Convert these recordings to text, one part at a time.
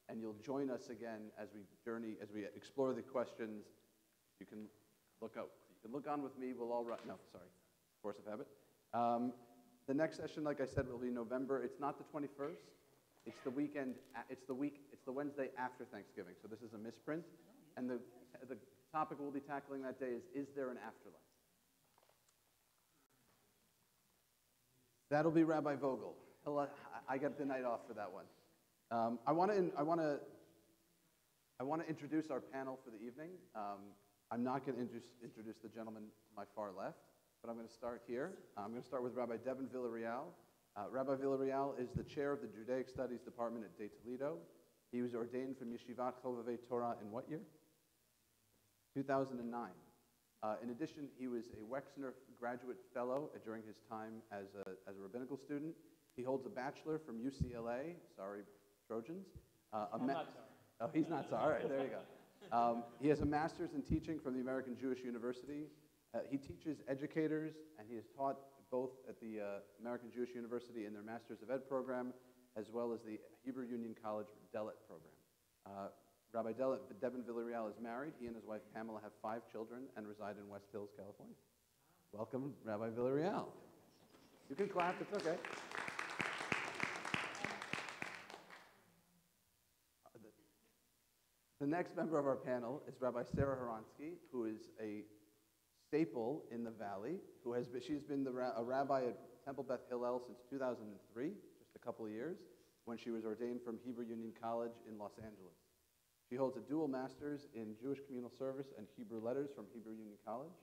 and you'll join us again as we journey, as we explore the questions. You can look out. You can look on with me. We'll all run. No, sorry, force of habit. The next session, like I said, will be November. It's not the 21st. It's the weekend. It's the Wednesday after Thanksgiving. So this is a misprint, and the topic we'll be tackling that day is there an afterlife? That'll be Rabbi Vogel. I get the night off for that one. I want to introduce our panel for the evening. I'm not going to introduce the gentleman to my far left, but I'm going to start here. I'm going to start with Rabbi Devin Villireal. Rabbi Villireal is the chair of the Judaic Studies Department at De Toledo. He was ordained from Yeshivat Chovevei Torah in what year? 2009. In addition, he was a Wexner Graduate Fellow during his time as a rabbinical student. He holds a bachelor from UCLA. Sorry, Trojans. I'm not sorry. Oh, he's not sorry. All right, there you go. He has a master's in teaching from the American Jewish University. He teaches educators, and he has taught both at the American Jewish University in their Masters of Ed program, as well as the Hebrew Union College Delet program. Rabbi Devin Villireal is married. He and his wife Pamela have 5 children and reside in West Hills, California. Welcome, Rabbi Villireal. You can clap, it's okay. The next member of our panel is Rabbi Sarah Hronsky, who is a staple in the Valley. She's been a rabbi at Temple Beth Hillel since 2003, just a couple of years, when she was ordained from Hebrew Union College in Los Angeles. She holds a dual master's in Jewish Communal Service and Hebrew Letters from Hebrew Union College.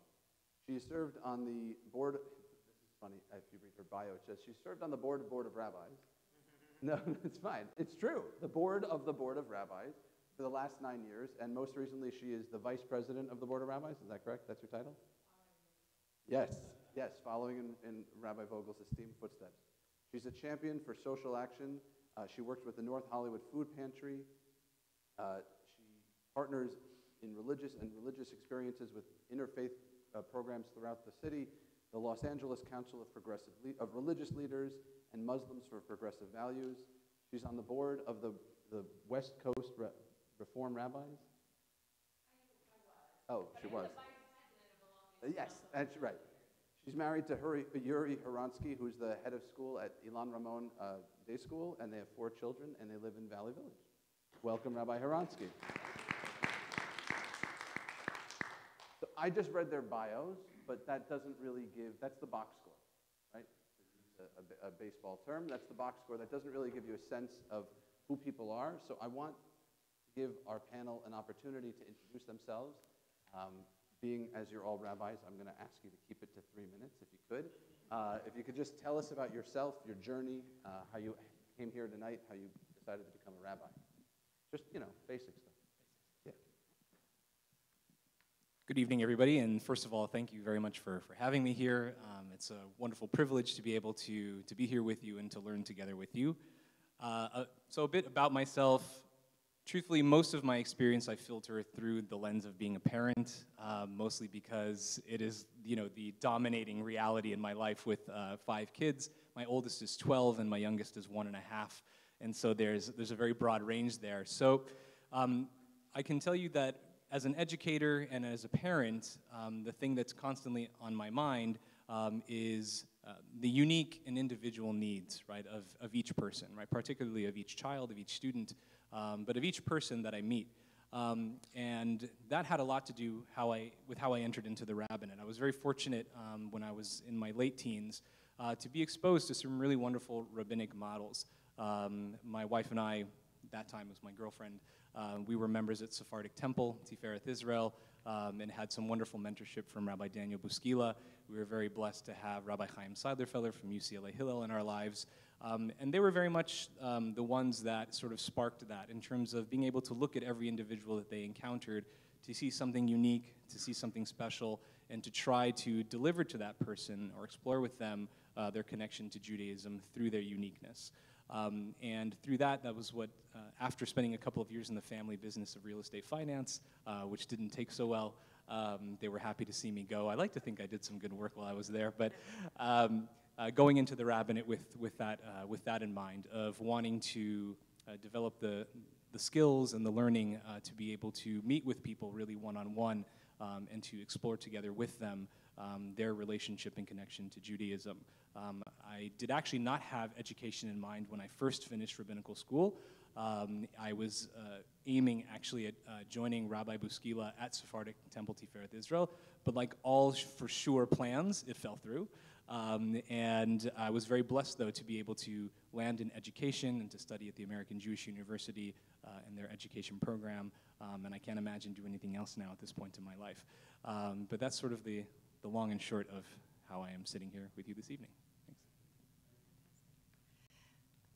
She served on the board, this is funny, if you read her bio, it says she served on the board of rabbis. No, it's fine. It's true. The board of Rabbis for the last 9 years, and most recently she is the vice president of the Board of Rabbis. Is that correct? That's your title? Yes, following in Rabbi Vogel's esteemed footsteps. She's a champion for social action. She works with the North Hollywood Food Pantry. She partners in religious experiences with interfaith programs throughout the city, the Los Angeles Council of Religious Leaders and Muslims for Progressive Values. She's on the board of the West Coast Reform Rabbis. Oh, she was. Yes, that's right. She's married to Yuri Hronsky, who's the head of school at Ilan Ramon Day School, and they have 4 children, and they live in Valley Village. Welcome, Rabbi Hronsky. So I just read their bios, but that doesn't really that's the box score, right? A baseball term, that's the box score. That doesn't really give you a sense of who people are. So I want to give our panel an opportunity to introduce themselves. Being as you're all rabbis, I'm going to ask you to keep it to 3 minutes, if you could. If you could just tell us about yourself, your journey, how you came here tonight, how you decided to become a rabbi. Just, basic stuff. Yeah. Good evening, everybody, and first of all, thank you very much for having me here. It's a wonderful privilege to be able to be here with you and to learn together with you. So a bit about myself. Truthfully, most of my experience I filter through the lens of being a parent, mostly because it is, the dominating reality in my life with 5 kids. My oldest is 12 and my youngest is 1.5. And so there's a very broad range there. So I can tell you that as an educator and as a parent, the thing that's constantly on my mind is the unique and individual needs, right, of each person, right, particularly of each child, of each student, but of each person that I meet. And that had a lot to do with how I entered into the rabbinate. I was very fortunate when I was in my late teens to be exposed to some really wonderful rabbinic models. My wife and I, that time was my girlfriend, we were members at Sephardic Temple, Tifereth Israel, and had some wonderful mentorship from Rabbi Daniel Buskila. We were very blessed to have Rabbi Chaim Seidlerfeller from UCLA Hillel in our lives. And they were very much the ones that sort of sparked that in terms of being able to look at every individual that they encountered, to see something unique, to see something special, and to try to deliver to that person or explore with them their connection to Judaism through their uniqueness. And through that was what, after spending a couple of years in the family business of real estate finance, which didn't take so well, they were happy to see me go. I like to think I did some good work while I was there, but going into the rabbinate with that in mind, of wanting to develop the skills and the learning to be able to meet with people really one-on-one and to explore together with them their relationship and connection to Judaism. I did actually not have education in mind when I first finished rabbinical school. I was aiming actually at joining Rabbi Buskila at Sephardic Temple Tiferet Israel, but like all for sure plans, it fell through. And I was very blessed, though, to be able to land in education and to study at the American Jewish University and their education program. And I can't imagine doing anything else now at this point in my life. But that's sort of the long and short of how I am sitting here with you this evening. Thanks.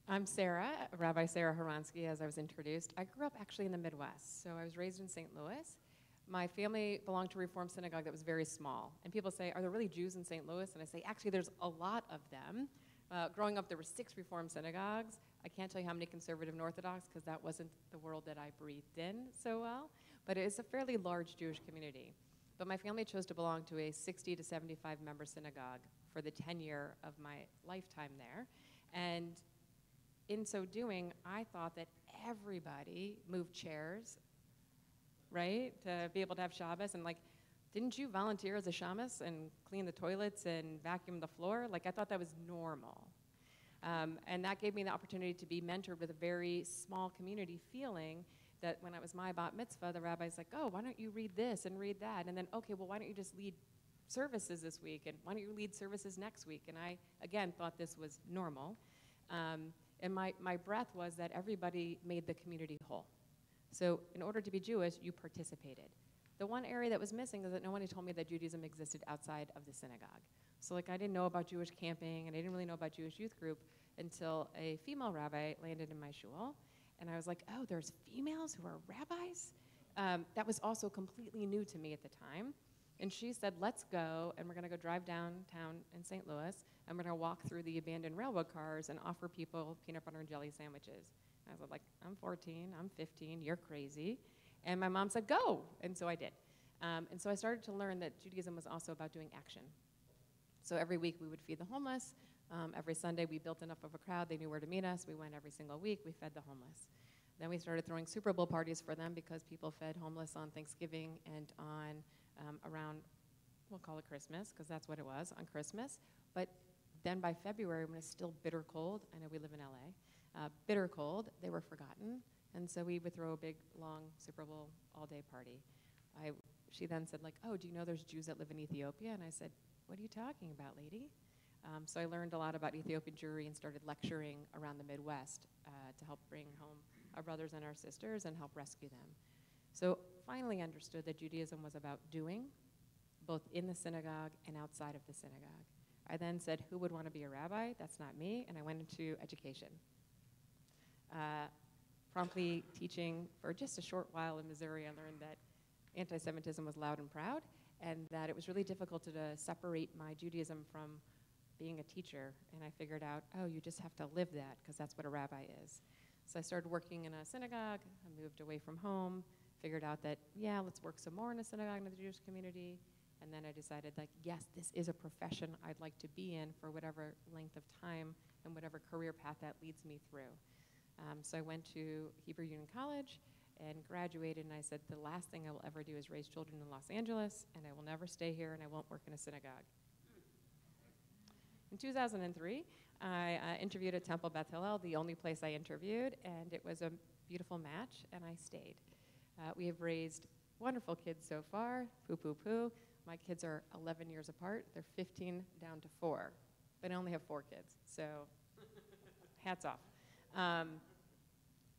I'm Sarah, Rabbi Sarah Hronsky, as I was introduced. I grew up actually in the Midwest, so I was raised in St. Louis. My family belonged to a Reform synagogue that was very small. And people say, are there really Jews in St. Louis? And I say, actually, there's a lot of them. Growing up, there were 6 Reform synagogues. I can't tell you how many conservative and Orthodox, because that wasn't the world that I breathed in so well. But it is a fairly large Jewish community. But my family chose to belong to a 60 to 75 member synagogue for the tenure of my lifetime there. And in so doing, I thought that everybody moved chairs, right, to be able to have Shabbos. And like, didn't you volunteer as a shamus and clean the toilets and vacuum the floor? Like, I thought that was normal. And that gave me the opportunity to be mentored with a very small community feeling that when it was my bat mitzvah, the rabbi's like, oh, why don't you read this and read that? And then, okay, well, why don't you just lead services this week? And why don't you lead services next week? And I, again, thought this was normal. And my breath was that everybody made the community whole. So in order to be Jewish, you participated. The one area that was missing is that no one had told me that Judaism existed outside of the synagogue. So like I didn't know about Jewish camping, and I didn't really know about Jewish youth group until a female rabbi landed in my shul. And I was like, oh, there's females who are rabbis? That was also completely new to me at the time. And she said, let's go, and we're going to go drive downtown in St. Louis, and we're going to walk through the abandoned railroad cars and offer people peanut butter and jelly sandwiches. I was like, I'm 14, I'm 15, you're crazy. And my mom said, go, and so I did. And so I started to learn that Judaism was also about doing action. So every week we would feed the homeless. Every Sunday we built enough of a crowd, they knew where to meet us. We went every single week, we fed the homeless. Then we started throwing Super Bowl parties for them because people fed homeless on Thanksgiving and on around, we'll call it Christmas, because that's what it was, on Christmas. But then by February, when it's still bitter cold, I know we live in LA, bitter cold, they were forgotten. And so we would throw a big, long Super Bowl all-day party. She then said, like, oh, do you know there's Jews that live in Ethiopia? And I said, what are you talking about, lady? So I learned a lot about Ethiopian Jewry and started lecturing around the Midwest to help bring home our brothers and our sisters and help rescue them. So finally understood that Judaism was about doing, both in the synagogue and outside of the synagogue. I then said, who would want to be a rabbi? That's not me, and I went into education. Promptly teaching for just a short while in Missouri, I learned that anti-Semitism was loud and proud, and that it was really difficult to separate my Judaism from being a teacher. And I figured out, oh, you just have to live that, because that's what a rabbi is. So I started working in a synagogue. I moved away from home, figured out that, yeah, let's work some more in a synagogue in the Jewish community. And then I decided, like, yes, this is a profession I'd like to be in for whatever length of time and whatever career path that leads me through. So I went to Hebrew Union College and graduated, and I said, the last thing I will ever do is raise children in Los Angeles, and I will never stay here, and I won't work in a synagogue. In 2003, I interviewed at Temple Beth Hillel, the only place I interviewed, and it was a beautiful match, and I stayed. We have raised wonderful kids so far, poo. My kids are 11 years apart. They're 15 down to 4, but I only have 4 kids, so hats off.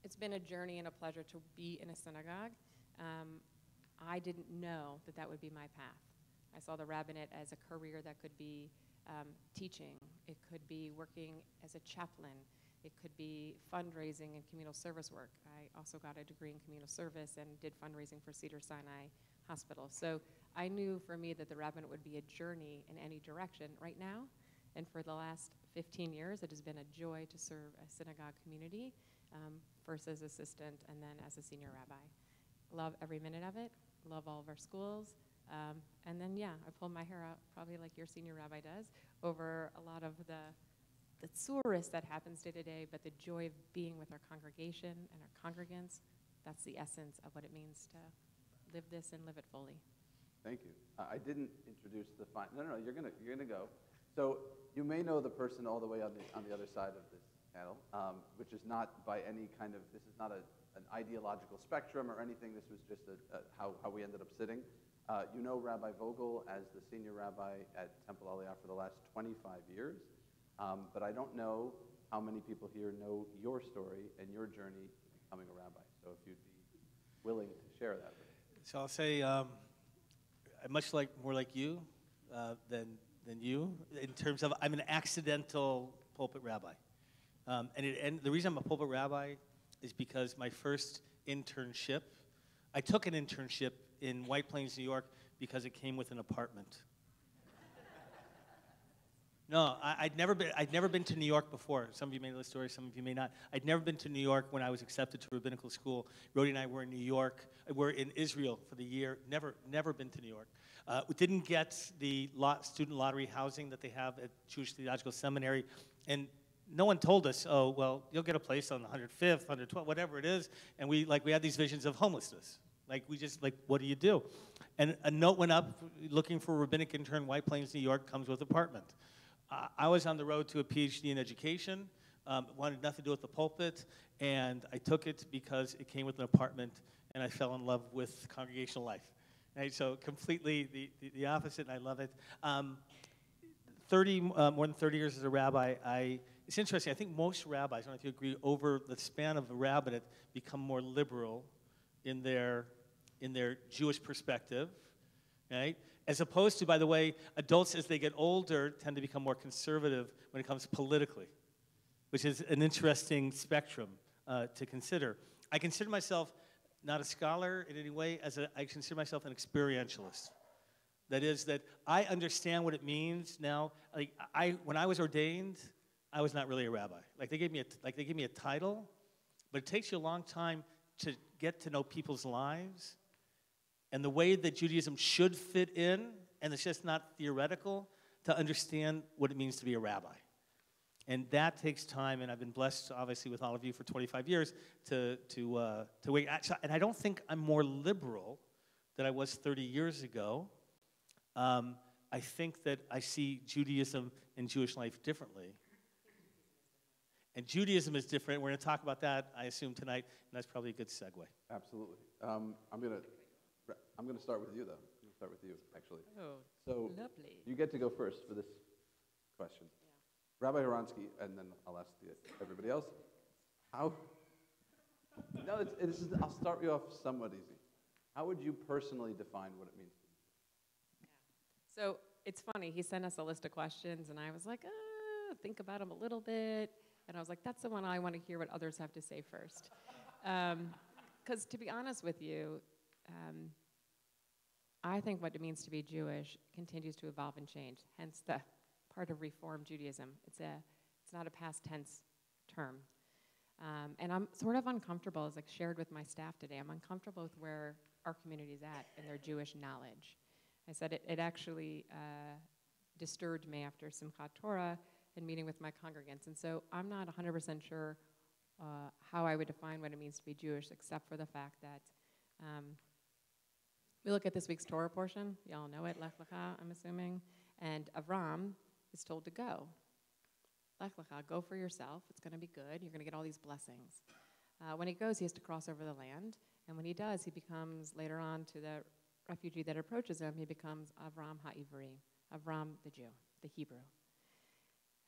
It's been a journey and a pleasure to be in a synagogue. I didn't know that that would be my path. I saw the rabbinate as a career that could be teaching. It could be working as a chaplain. It could be fundraising and communal service work. I also got a degree in communal service and did fundraising for Cedars-Sinai Hospital. So I knew for me that the rabbinate would be a journey in any direction right now. And for the last 15 years, it has been a joy to serve a synagogue community, first as assistant and then as a senior rabbi. Love every minute of it, love all of our schools. And then, yeah, I pulled my hair out, probably like your senior rabbi does, over a lot of the the tsurus that happens day to day, but the joy of being with our congregation and our congregants. That's the essence of what it means to live this and live it fully. Thank you. I didn't introduce the no, you're gonna go. So you may know the person all the way on the other side of this panel, which is not by any kind of, this is not an ideological spectrum or anything. This was just how we ended up sitting. You know Rabbi Vogel as the senior rabbi at Temple Aliyah for the last 25 years, but I don't know how many people here know your story and your journey to becoming a rabbi. So if you'd be willing to share that with us. So I'll say, more like you than you, in terms of I'm an accidental pulpit rabbi. And the reason I'm a pulpit rabbi is because my first internship, I took an internship in White Plains, New York, because it came with an apartment. No, I'd never been to New York before. Some of you may know the story, some of you may not. I'd never been to New York when I was accepted to rabbinical school. Rodi and I were in New York. We're in Israel for the year. Never been to New York. We didn't get the student lottery housing that they have at Jewish Theological Seminary, and no one told us, oh, well, you'll get a place on 105th, 112th, whatever it is. And we had these visions of homelessness. What do you do? And a note went up looking for a rabbinic intern, White Plains, New York, comes with apartment. I was on the road to a PhD in education, wanted nothing to do with the pulpit, and I took it because it came with an apartment, and I fell in love with congregational life. Right? So completely the opposite, and I love it. More than 30 years as a rabbi, it's interesting. I think most rabbis, I don't know if you agree, over the span of a rabbinate, become more liberal in their Jewish perspective, right? As opposed to, by the way, adults as they get older tend to become more conservative when it comes politically, which is an interesting spectrum to consider. I consider myself not a scholar in any way, I consider myself an experientialist. That is, that I understand what it means now. When I was ordained, I was not really a rabbi. They gave me a title, but it takes you a long time to get to know people's lives and the way that Judaism should fit in, and it's just not theoretical, to understand what it means to be a rabbi. And that takes time, and I've been blessed, obviously, with all of you for 25 years to wait. And I don't think I'm more liberal than I was 30 years ago. I think that I see Judaism and Jewish life differently. And Judaism is different. We're going to talk about that, I assume, tonight, and that's probably a good segue. Absolutely. I'm going to start with you, though. I'm going to start with you, actually. Oh, so lovely. You get to go first for this question. Yeah. Rabbi Hronsky, and then I'll ask everybody else. I'll start you off somewhat easy. How would you personally define what it means to be? Yeah. So it's funny. He sent us a list of questions, and I was like, think about them a little bit. And I was like, that's the one I want to hear what others have to say first. Because to be honest with you, I think what it means to be Jewish continues to evolve and change, hence the part of Reform Judaism. It's not a past tense term. And I'm sort of uncomfortable, as shared with my staff today, I'm uncomfortable with where our community is at in their Jewish knowledge. I said it actually disturbed me after Simchat Torah and meeting with my congregants. And so I'm not 100% sure how I would define what it means to be Jewish, except for the fact that we look at this week's Torah portion. Y'all know it, Lech Lecha, I'm assuming. And Avram is told to go. Lech Lecha, go for yourself. It's going to be good. You're going to get all these blessings. When he goes, he has to cross over the land. And when he does, he becomes, later on to the refugee that approaches him, he becomes Avram HaIvri, Avram the Jew, the Hebrew.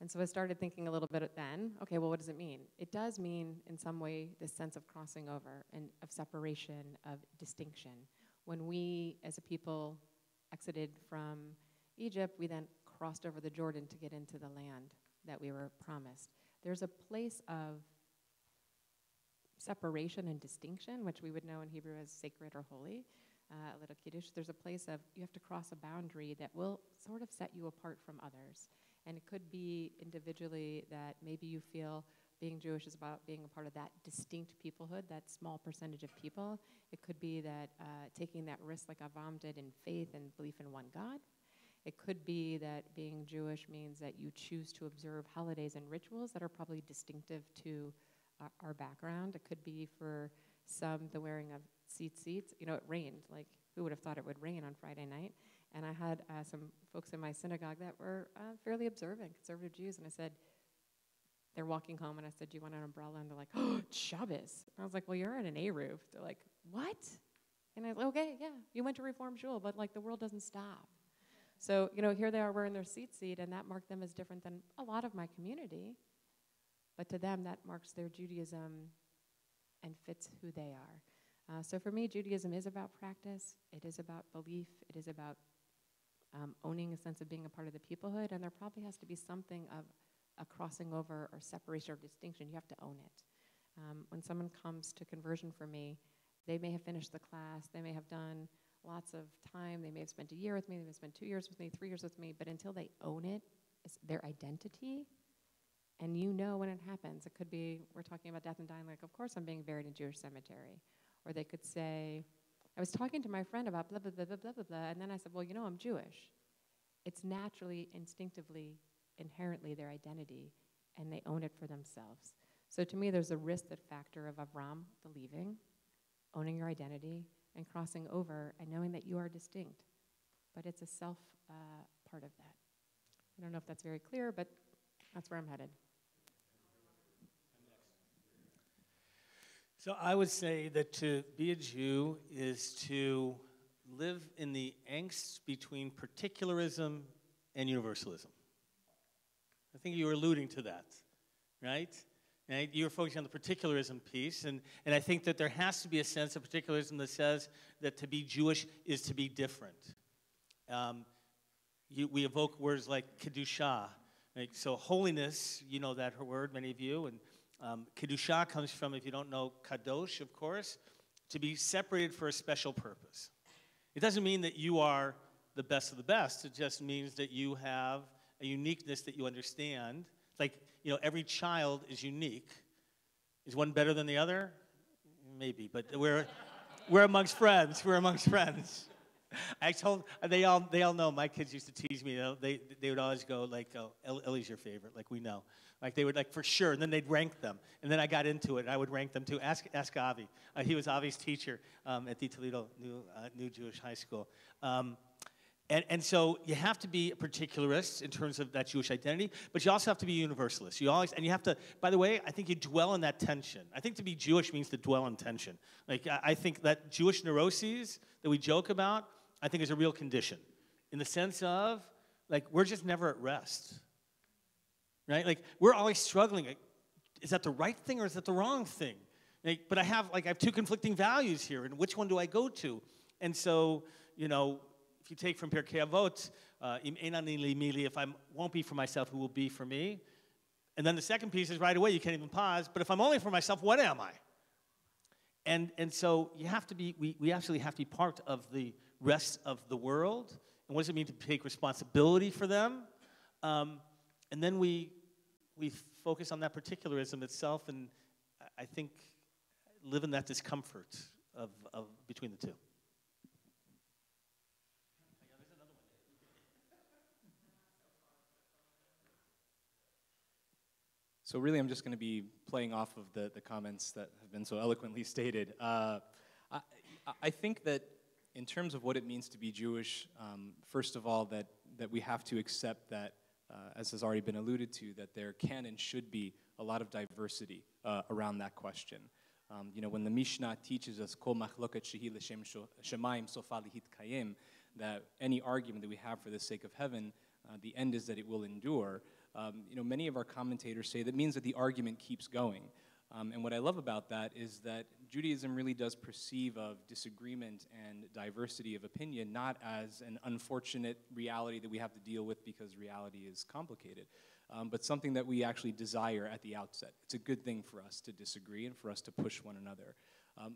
And so I started thinking a little bit then, okay, well, what does it mean? It does mean, in some way, this sense of crossing over and of separation, of distinction. When we, as a people, exited from Egypt, we then crossed over the Jordan to get into the land that we were promised. There's a place of separation and distinction, which we would know in Hebrew as sacred or holy, a little kiddush. There's a place of you have to cross a boundary that will sort of set you apart from others. And it could be individually that maybe you feel being Jewish is about being a part of that distinct peoplehood, that small percentage of people. It could be that taking that risk like Avram did in faith and belief in one God. It could be that being Jewish means that you choose to observe holidays and rituals that are probably distinctive to our background. It could be for some the wearing of tzitzit. You know, it rained. Like, who would have thought it would rain on Friday night? And I had some folks in my synagogue that were fairly observant, conservative Jews, and I said, they're walking home, and I said, do you want an umbrella? And they're like, oh, it's Shabbos. And I was like, well, you're at an A-roof. They're like, what? And I was like, okay, yeah, you went to Reform Shul, but like the world doesn't stop. So, you know, here they are wearing their tzitzit, and that marked them as different than a lot of my community. But to them, that marks their Judaism and fits who they are. So for me, Judaism is about practice. It is about belief. It is about owning a sense of being a part of the peoplehood, and there probably has to be something of a crossing over or separation or distinction. You have to own it. When someone comes to conversion for me, they may have finished the class, they may have done lots of time, they may have spent a year with me, they may have spent 2 years with me, 3 years with me, but until they own it, it's their identity, and you know when it happens. It could be, we're talking about death and dying, like, of course I'm being buried in a Jewish cemetery. Or they could say, I was talking to my friend about blah, blah, blah, blah, blah, blah, blah, and then I said, well, you know, I'm Jewish. It's naturally, instinctively, inherently their identity, and they own it for themselves. So to me, there's a risk factor of Avram believing, owning your identity, and crossing over, and knowing that you are distinct. But it's a self part of that. I don't know if that's very clear, but that's where I'm headed. So I would say that to be a Jew is to live in the angst between particularism and universalism. I think you were alluding to that, right? And you were focusing on the particularism piece, and I think that there has to be a sense of particularism that says that to be Jewish is to be different. We evoke words like Kedusha. Right? So holiness, you know that word, many of you, and Kedusha comes from, if you don't know, Kadosh, of course, to be separated for a special purpose. It doesn't mean that you are the best of the best. It just means that you have a uniqueness that you understand. It's like, you know, every child is unique. Is one better than the other? Maybe, but we're amongst friends. We're amongst friends. They all know. My kids used to tease me. You know, they would always go like, "Oh, Ellie's your favorite." Like we know. Like they would like for sure. And then they'd rank them. And then I got into it. And I would rank them too. Ask Avi. He was Avi's teacher at the Toledo New Jewish High School. And so you have to be a particularist in terms of that Jewish identity, but you also have to be universalist. You have to, by the way, I think you dwell in that tension. I think to be Jewish means to dwell in tension. Like, I think that Jewish neuroses that we joke about, I think is a real condition in the sense of, like, we're just never at rest, right? Like, we're always struggling. Like, is that the right thing or is that the wrong thing? Like, but I have two conflicting values here, and which one do I go to? And so, you know, if you take from Pirkei Avot, Im einani li mili, if I won't be for myself, who will be for me? And then the second piece is right away, you can't even pause, but if I'm only for myself, what am I? And so you have to be, we actually have to be part of the rest of the world. And what does it mean to take responsibility for them? And then we focus on that particularism itself, and I think live in that discomfort of between the two. So really, I'm just going to be playing off of the comments that have been so eloquently stated. I think that in terms of what it means to be Jewish, first of all, that we have to accept that, as has already been alluded to, that there can and should be a lot of diversity around that question. You know, when the Mishnah teaches us, Kol machloket shehi l'shem shemayim sofa lihitkayim, that any argument that we have for the sake of heaven, the end is that it will endure. You know, many of our commentators say that means that the argument keeps going. And what I love about that is that Judaism really does perceive of disagreement and diversity of opinion not as an unfortunate reality that we have to deal with because reality is complicated, but something that we actually desire at the outset. It's a good thing for us to disagree and for us to push one another.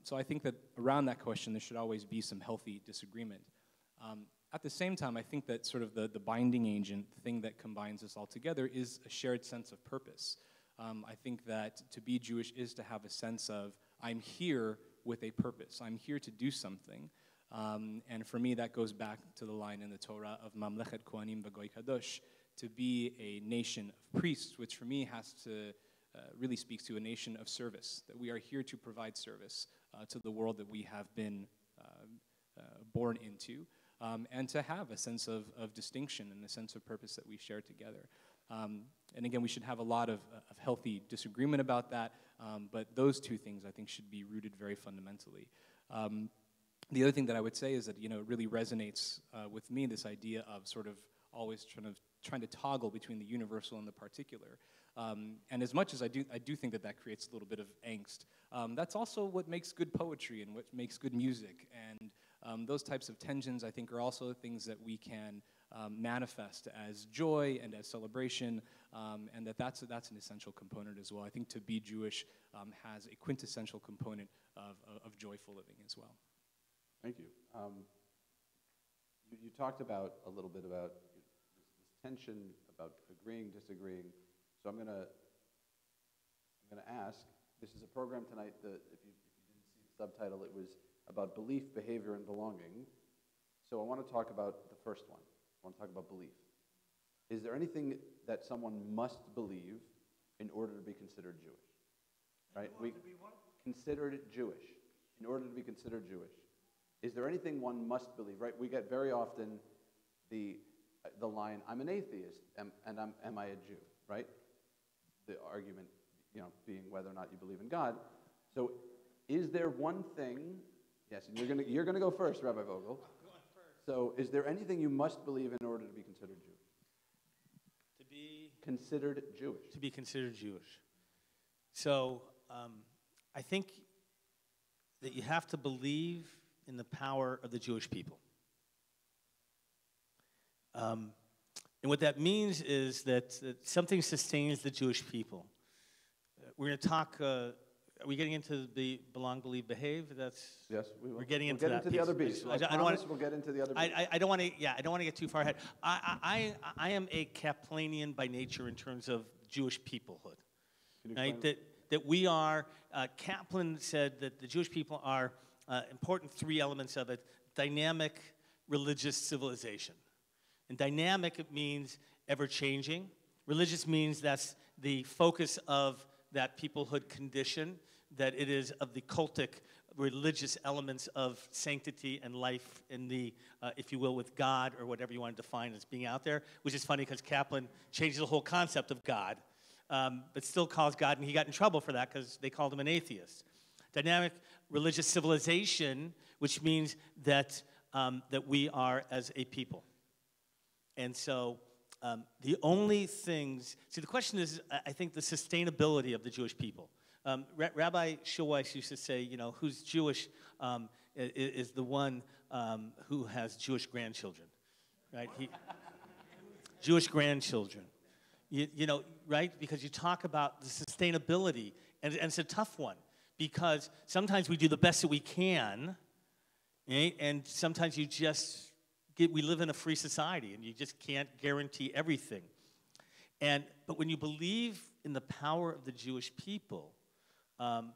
So I think that around that question, there should always be some healthy disagreement. At the same time, I think that sort of the binding agent, the thing that combines us all together, is a shared sense of purpose. I think that to be Jewish is to have a sense of, I'm here with a purpose. I'm here to do something. And for me, that goes back to the line in the Torah of Mamlechet Kohanim V'Goy Kadosh, to be a nation of priests, which for me has to really speaks to a nation of service, that we are here to provide service to the world that we have been born into, and to have a sense of distinction and a sense of purpose that we share together. And again, we should have a lot of healthy disagreement about that, but those two things I think should be rooted very fundamentally. The other thing that I would say is that, it really resonates with me, this idea of sort of always trying to toggle between the universal and the particular. And as much as I do think that creates a little bit of angst, that's also what makes good poetry and what makes good music. And those types of tensions, I think, are also things that we can manifest as joy and as celebration, and that's an essential component as well. I think to be Jewish has a quintessential component of joyful living as well. Thank you. You talked about a little bit about this tension about agreeing, disagreeing. So I'm gonna ask. This is a program tonight that, if you didn't see the subtitle, it was about belief, behavior, and belonging. So I want to talk about the first one. I want to talk about belief. Is there anything that someone must believe in order to be considered Jewish? Right? Considered Jewish. In order to be considered Jewish. Is there anything one must believe? Right? We get very often the line, I'm an atheist, and am I a Jew? Right? The argument, being whether or not you believe in God. So, is there one thing? Yes, and you're gonna go first, Rabbi Vogel. I'm going first. So, is there anything you must believe in order to be considered Jewish? To be considered Jewish. To be considered Jewish. So, I think that you have to believe in the power of the Jewish people. And what that means is that something sustains the Jewish people. We're going to talk. Are we getting into the belong, believe, behave? Yes, we will. We're getting into that. The other piece. I don't want to. We'll get into the other piece. I don't want to. Yeah, I don't want to get too far ahead. I am a Kaplanian by nature in terms of Jewish peoplehood. Right? That we are. Kaplan said that the Jewish people are important three elements of it: dynamic, religious civilization. And dynamic, it means ever-changing. Religious means that's the focus of that peoplehood condition, that it is of the cultic, religious elements of sanctity and life in the, if you will, with God, or whatever you want to define as being out there, which is funny because Kaplan changed the whole concept of God, but still calls God, and he got in trouble for that because they called him an atheist. Dynamic religious civilization, which means that, that we are as a people. And so the only things, the question is, I think, the sustainability of the Jewish people. Rabbi Schulweis used to say, who's Jewish is the one who has Jewish grandchildren, right? Jewish grandchildren, right? Because you talk about the sustainability, and it's a tough one, because sometimes we do the best that we can, right? And sometimes you just we live in a free society, and you just can't guarantee everything. But when you believe in the power of the Jewish people, we'll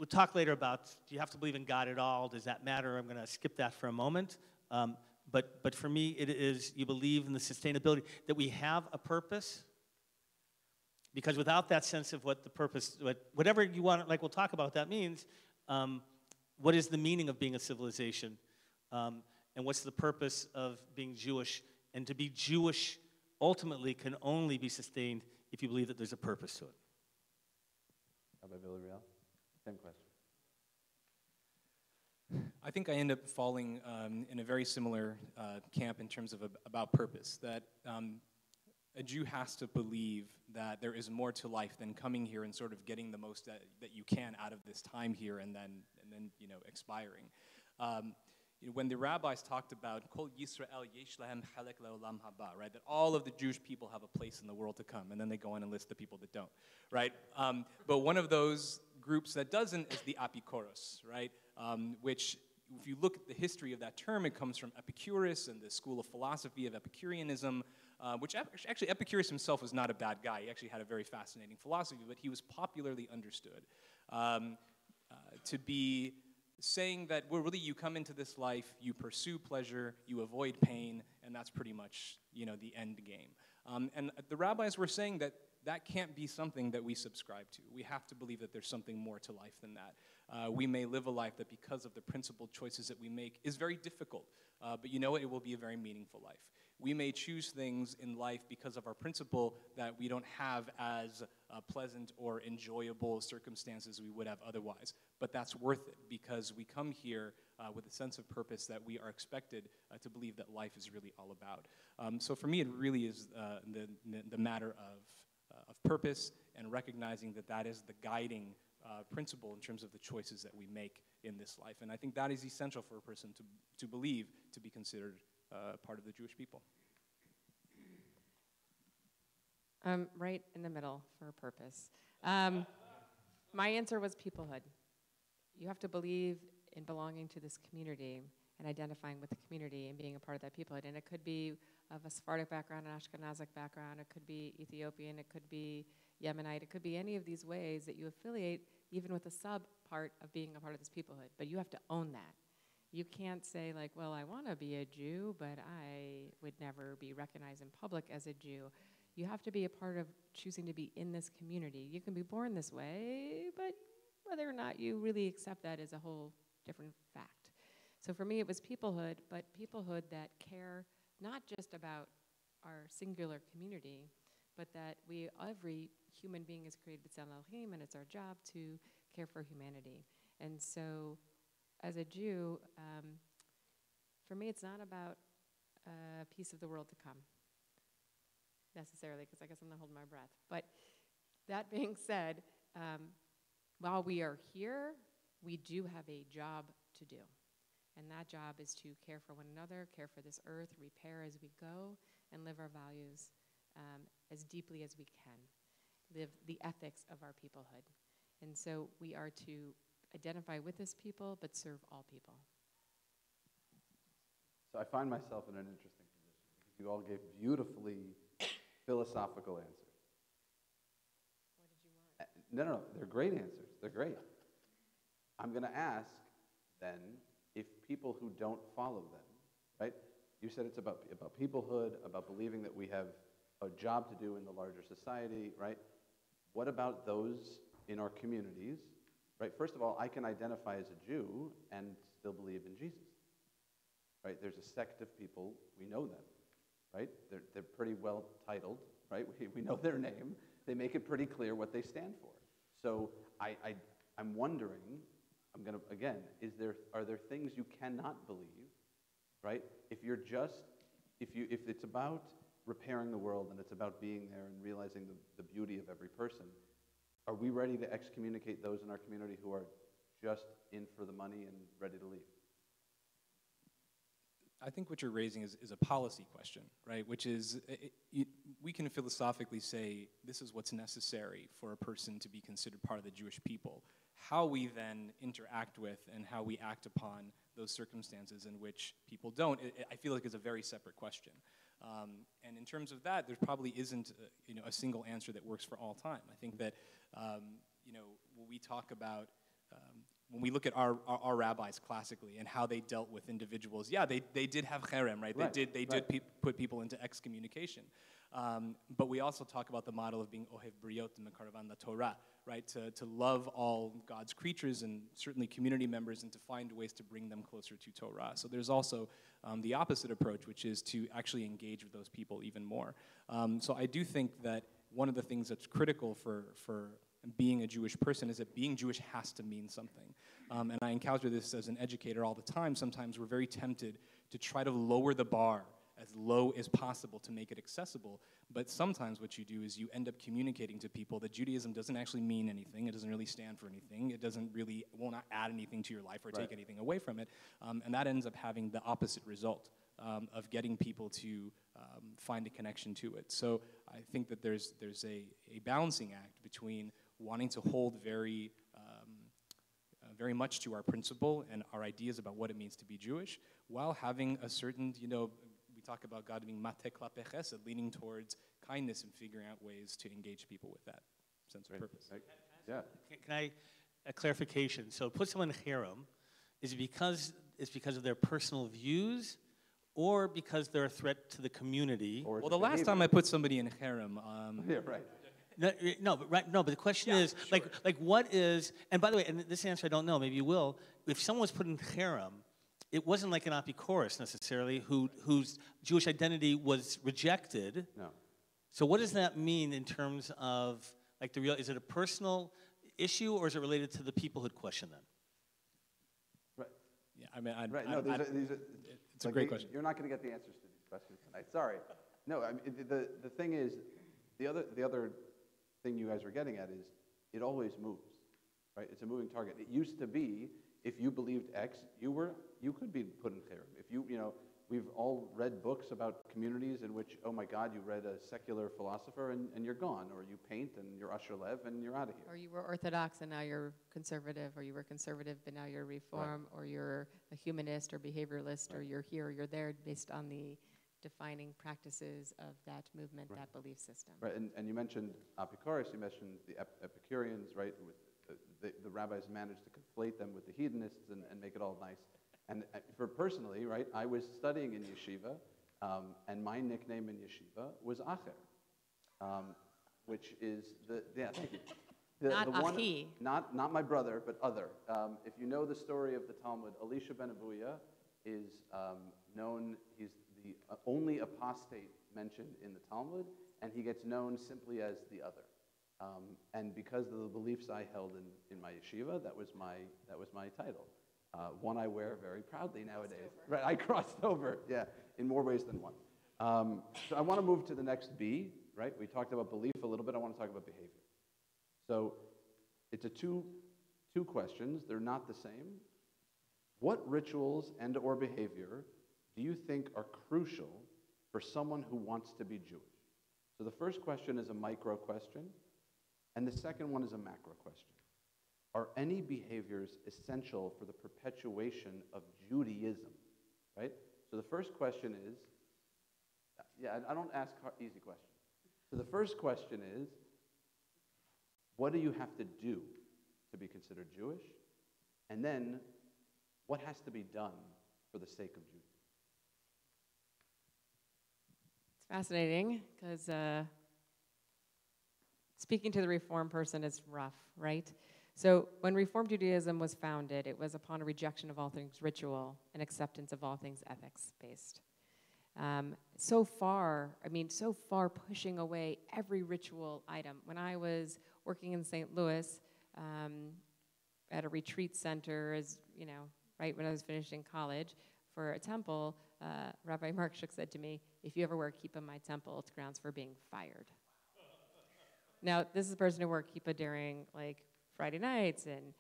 talk later about, do you have to believe in God at all? Does that matter? I'm going to skip that for a moment. But for me, it is, you believe in the sustainability, that we have a purpose. Because without that sense of what the purpose, whatever you want, like we'll talk about what that means, what is the meaning of being a civilization? And what's the purpose of being Jewish? And to be Jewish ultimately can only be sustained if you believe that there's a purpose to it. Rabbi Villireal, same question. I think I end up falling in a very similar camp in terms of about purpose, that a Jew has to believe that there is more to life than coming here and sort of getting the most that you can out of this time here and then expiring. When the rabbis talked about Kol Yisrael yesh lahem chalek le'olam haba, right, that all of the Jewish people have a place in the world to come, and then they go on and list the people that don't, right? But one of those groups that doesn't is the Apikoros, right, which, if you look at the history of that term, it comes from Epicurus and the school of philosophy of Epicureanism, which actually Epicurus himself was not a bad guy. He actually had a very fascinating philosophy, but he was popularly understood to be saying that really you come into this life, you pursue pleasure, you avoid pain, and that's pretty much, the end game. And the rabbis were saying that that can't be something that we subscribe to. We have to believe that there's something more to life than that. We may live a life that, because of the principled choices that we make, is very difficult, but you know what? It will be a very meaningful life. We may choose things in life because of our principle that we don't have as pleasant or enjoyable circumstances we would have otherwise. But that's worth it, because we come here with a sense of purpose that we are expected to believe that life is really all about. So for me, it really is the matter of purpose, and recognizing that that is the guiding principle in terms of the choices that we make in this life. And I think that is essential for a person to believe, to be considered part of the Jewish people. Right in the middle for a purpose. My answer was peoplehood. You have to believe in belonging to this community and identifying with the community and being a part of that peoplehood. And it could be of a Sephardic background, an Ashkenazic background, it could be Ethiopian, it could be Yemenite, it could be any of these ways that you affiliate, even with the sub part of being a part of this peoplehood. But you have to own that. You can't say, like, well, I want to be a Jew, but I would never be recognized in public as a Jew. You have to be a part of choosing to be in this community. You can be born this way, but whether or not you really accept that is a whole different fact. So for me, it was peoplehood, but peoplehood that care not just about our singular community, but that every human being is created b'tselem Elohim, and it's our job to care for humanity. And so, as a Jew, for me, it's not about a piece of the world to come, necessarily, because I guess I'm not holding my breath. But that being said, while we are here, we do have a job to do. And that job is to care for one another, care for this earth, repair as we go, and live our values as deeply as we can. Live the ethics of our peoplehood. And so we are to identify with this people, but serve all people. So I find myself in an interesting position, because you all gave beautifully philosophical answers. What did you want? No, they're great answers. They're great. I'm going to ask, then, if people who don't follow them, right? You said it's about peoplehood, about believing that we have a job to do in the larger society, right? What about those in our communities, right? First of all, I can identify as a Jew and still believe in Jesus, right? There's a sect of people, we know them, right? They're pretty well titled, right? We know their name. They make it pretty clear what they stand for. So I'm wondering, again, are there things you cannot believe, right? If it's about repairing the world and it's about being there and realizing the beauty of every person, are we ready to excommunicate those in our community who are just in for the money and ready to leave? I think what you're raising is a policy question, right? Which is, we can philosophically say this is what's necessary for a person to be considered part of the Jewish people. How we then interact with and how we act upon those circumstances in which people don't, I feel like is a very separate question. And in terms of that, there probably isn't a single answer that works for all time. I think that when we talk about when we look at our rabbis classically and how they dealt with individuals, yeah, they did have cherem, right? They did put people into excommunication. But we also talk about the model of being ohev briot mekaravan laTorah, right? To love all God's creatures and certainly community members, and to find ways to bring them closer to Torah. So there's also the opposite approach, which is to actually engage with those people even more. So I do think that one of the things that's critical for being a Jewish person is that being Jewish has to mean something. And I encounter this as an educator all the time. Sometimes we're very tempted to try to lower the bar as low as possible to make it accessible. But sometimes what you do is you end up communicating to people that Judaism doesn't actually mean anything. It doesn't really stand for anything. It will not add anything to your life or take anything away from it. And that ends up having the opposite result of getting people to find a connection to it. So I think that there's a balancing act between wanting to hold very much to our principle and our ideas about what it means to be Jewish, while having a certain, we talk about God being mateh klape chesed, leaning towards kindness and figuring out ways to engage people with that sense of purpose. Yeah. Can I, a clarification? So put someone in cherem, Is it because it's because of their personal views, or because they're a threat to the community? Or is Well, it the last behavior? time I put somebody in harem, Yeah, right. No, but the question is, like, what is? And by the way, and this answer I don't know. Maybe you will. If someone was put in harem, it wasn't like an apikoros necessarily, whose Jewish identity was rejected. No. So what does that mean in terms of like the real? Is it a personal issue, or is it related to the peoplehood question then? Right. yeah, I mean, Right. No, it's a great question. You're not going to get the answers to these questions tonight. Sorry. No, I mean, the thing is, the other thing you guys are getting at is it always moves, right? It's a moving target. It used to be if you believed X, you could be put in harem. If we've all read books about communities in which, oh my God, you read a secular philosopher and you're gone, or you paint and you're Usher Lev and you're out of here. Or you were Orthodox and now you're conservative, or you were conservative but now you're Reform, or you're a humanist or behavioralist, or you're here or you're there based on the defining practices of that movement, that belief system. Right, and you mentioned Apikoros, you mentioned the Epicureans, right? With the rabbis managed to conflate them with the hedonists and make it all nice. And for personally, right, I was studying in yeshiva, and my nickname in yeshiva was Acher, which is thank you. Not the one, Achi. Not my brother, but other. If you know the story of the Talmud, Elisha ben Abuya is known, he's the only apostate mentioned in the Talmud, and he gets known simply as the other. And because of the beliefs I held in my yeshiva, that was my title. One I wear very proudly nowadays. Right, I crossed over, yeah, in more ways than one. So I want to move to the next B, right? We talked about belief a little bit. I want to talk about behavior. So it's two questions. They're not the same. What rituals and or behavior do you think are crucial for someone who wants to be Jewish? So the first question is a micro question, and the second one is a macro question. Are any behaviors essential for the perpetuation of Judaism, right? So the first question is, I don't ask easy questions. So the first question is, what do you have to do to be considered Jewish? And then, what has to be done for the sake of Judaism? It's fascinating because speaking to the Reform person is rough, right? So when Reform Judaism was founded, it was upon a rejection of all things ritual and acceptance of all things ethics-based. So far pushing away every ritual item. When I was working in St. Louis at a retreat center, right when I was finishing college for a temple, Rabbi Mark Schuck said to me, if you ever wear kippah in my temple, it's grounds for being fired. Now, this is a person who wore kippah during, Friday nights and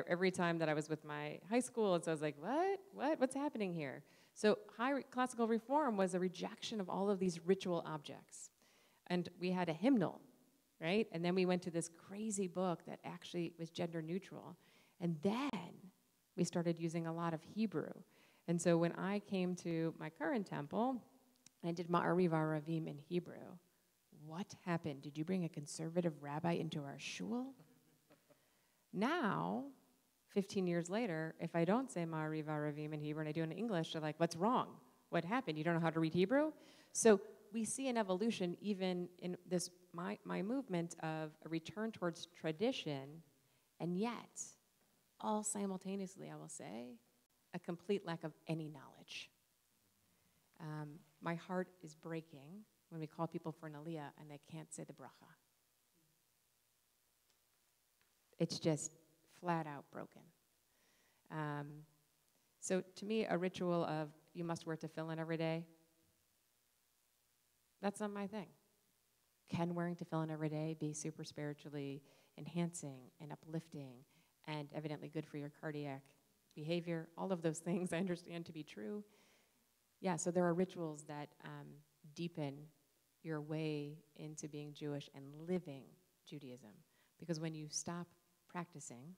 every time that I was with my high school, and so I was like, what's happening here? So classical reform was a rejection of all of these ritual objects. And we had a hymnal, right? And then we went to this crazy book that actually was gender neutral. And then we started using a lot of Hebrew. And so when I came to my current temple, I did Ma'ariv Aravim in Hebrew. What happened? Did you bring a conservative rabbi into our shul? Now, 15 years later, if I don't say Ma'ariv Aravim in Hebrew and I do it in English, they're like, what's wrong? What happened? You don't know how to read Hebrew? So we see an evolution even in this, my movement of a return towards tradition, and yet, all simultaneously, I will say, a complete lack of any knowledge. My heart is breaking when we call people for an Aliyah and they can't say the bracha. It's just flat out broken. So to me, a ritual of you must wear tefillin every day, that's not my thing. Can wearing tefillin every day be super spiritually enhancing and uplifting and evidently good for your cardiac behavior? All of those things I understand to be true. Yeah, so there are rituals that deepen your way into being Jewish and living Judaism. Because when you stop practicing,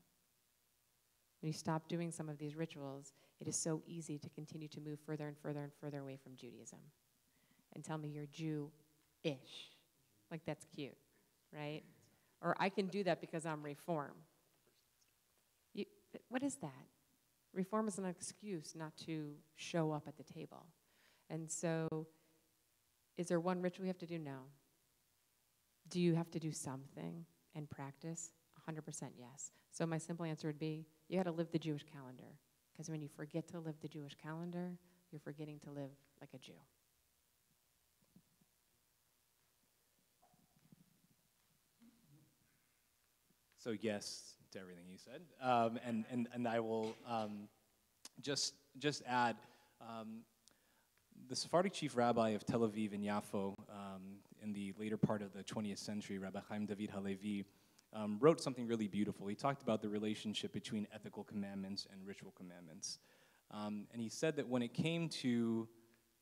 when you stop doing some of these rituals, it is so easy to continue to move further and further and further away from Judaism. And tell me you're Jew-ish. Like, that's cute, right? Or I can do that because I'm Reform. What is that? Reform is an excuse not to show up at the table. And so, is there one ritual you have to do? No. Do you have to do something and practice? 100% yes. So my simple answer would be, you got to live the Jewish calendar. Because when you forget to live the Jewish calendar, you're forgetting to live like a Jew. So yes to everything you said, and I will just add, the Sephardic chief rabbi of Tel Aviv and Yafo in the later part of the 20th century, Rabbi Chaim David Halevi, wrote something really beautiful. He talked about the relationship between ethical commandments and ritual commandments, and he said that when it came to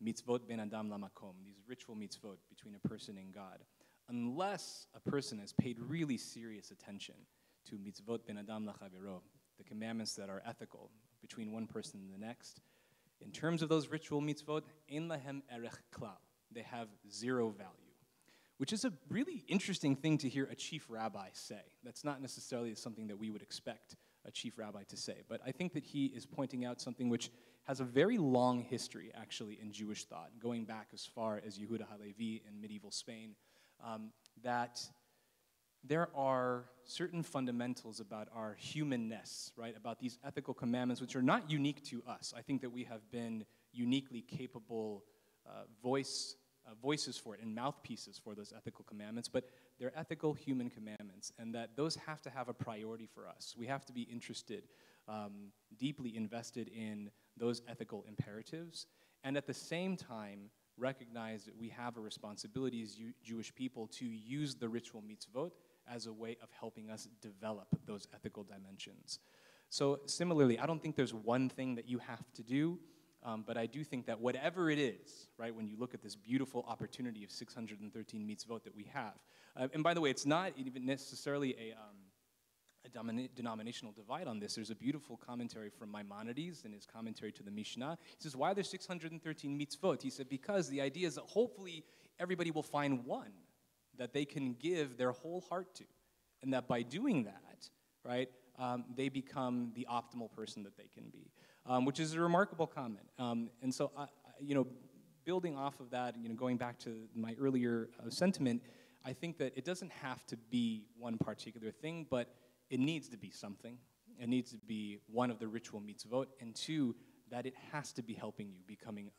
mitzvot ben adam lamakom, these ritual mitzvot between a person and God, unless a person has paid really serious attention to mitzvot ben adam lachavero, the commandments that are ethical between one person and the next, in terms of those ritual mitzvot, ein lahem erech klal, they have zero value, which is a really interesting thing to hear a chief rabbi say. That's not necessarily something that we would expect a chief rabbi to say, but I think that he is pointing out something which has a very long history, actually, in Jewish thought, going back as far as Yehuda Halevi in medieval Spain, that there are certain fundamentals about our humanness, right, about these ethical commandments, which are not unique to us. I think that we have been uniquely capable voices for it and mouthpieces for those ethical commandments, but they're ethical human commandments, and that those have to have a priority for us. We have to be interested, deeply invested in those ethical imperatives, and at the same time recognize that we have a responsibility as Jewish people to use the ritual mitzvot as a way of helping us develop those ethical dimensions. So similarly, I don't think there's one thing that you have to do, but I do think that whatever it is, right, when you look at this beautiful opportunity of 613 mitzvot that we have, and by the way, it's not even necessarily a denominational divide on this. There's a beautiful commentary from Maimonides in his commentary to the Mishnah. He says, why are there 613 mitzvot? He said, because the idea is that hopefully everybody will find one that they can give their whole heart to, and that by doing that, right, they become the optimal person that they can be, which is a remarkable comment. And so, building off of that, going back to my earlier sentiment, I think that it doesn't have to be one particular thing, but it needs to be something. It needs to be one of the ritual mitzvot, and two, that it has to be helping you becoming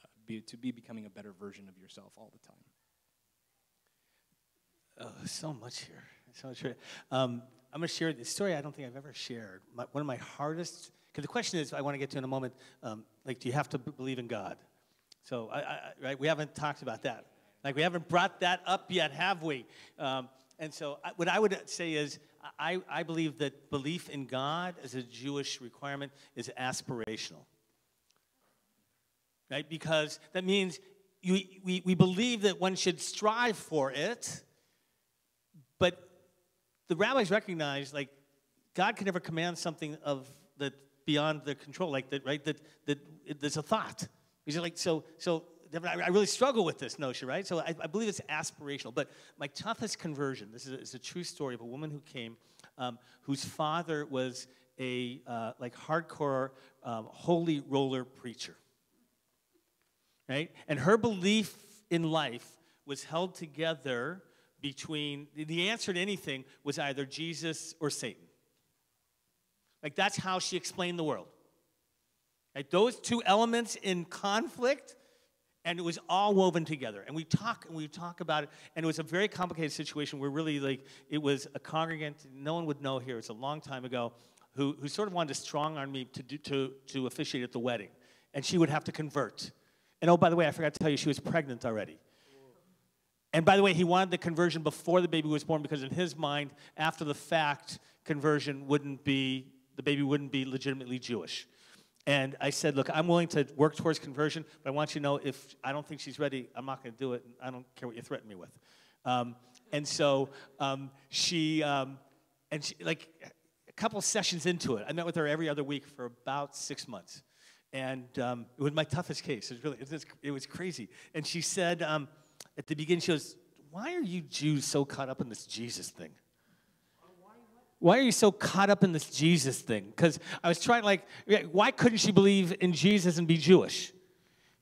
a better version of yourself all the time. Oh, so much here. So much here. I'm going to share the story I don't think I've ever shared. One of my hardest, because the question is, I want to get to in a moment, do you have to believe in God? So, right, we haven't talked about that. We haven't brought that up yet, have we? And so what I would say is, I believe that belief in God as a Jewish requirement is aspirational. Right? Because that means we believe that one should strive for it, but the rabbis recognize, God can never command something that beyond their control, right? That there's a thought. He's so Devin, I really struggle with this notion, right? So I believe it's aspirational. But my toughest conversion, this is a true story of a woman who came, whose father was a hardcore holy roller preacher, right? And her belief in life was held together between, the answer to anything was either Jesus or Satan. That's how she explained the world. Right? Those two elements in conflict, and it was all woven together. And we talk about it, and it was a very complicated situation where really, it was a congregant, no one would know here, it's a long time ago, who sort of wanted to strong-arm me to officiate at the wedding. And she would have to convert. And oh, by the way, I forgot to tell you, she was pregnant already. And by the way, he wanted the conversion before the baby was born because in his mind, after the fact, the baby wouldn't be legitimately Jewish. And I said, look, I'm willing to work towards conversion, but I want you to know if I don't think she's ready, I'm not going to do it, and I don't care what you threaten me with. And so she, a couple sessions into it, I met with her every other week for about 6 months. And it was my toughest case. It was crazy. And she said, at the beginning, she goes, why are you Jews so caught up in this Jesus thing? why are you so caught up in this Jesus thing? Because I was trying, like, why couldn't she believe in Jesus and be Jewish?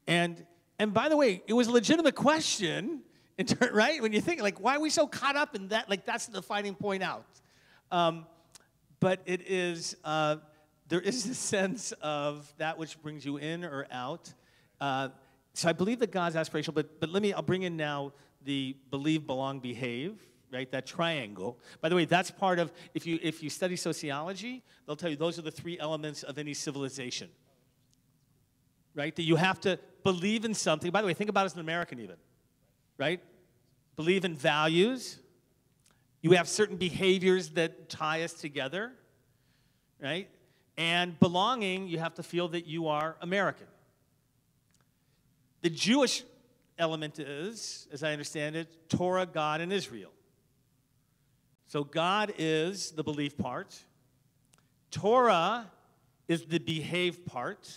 And by the way, it was a legitimate question, right? When you think, like, why are we so caught up in that? Like, that's the defining point out. But it is, there is a sense of that which brings you in or out. So I believe that God's aspirational, but I'll bring in now the believe, belong, behave, right? That triangle. By the way, that's part of, if you study sociology, they'll tell you those are the three elements of any civilization, right? That you have to believe in something. By the way, think about it as an American even, right? Believe in values. You have certain behaviors that tie us together, right? And belonging, you have to feel that you are American. The Jewish element is, as I understand it, Torah, God, and Israel. So God is the belief part. Torah is the behave part.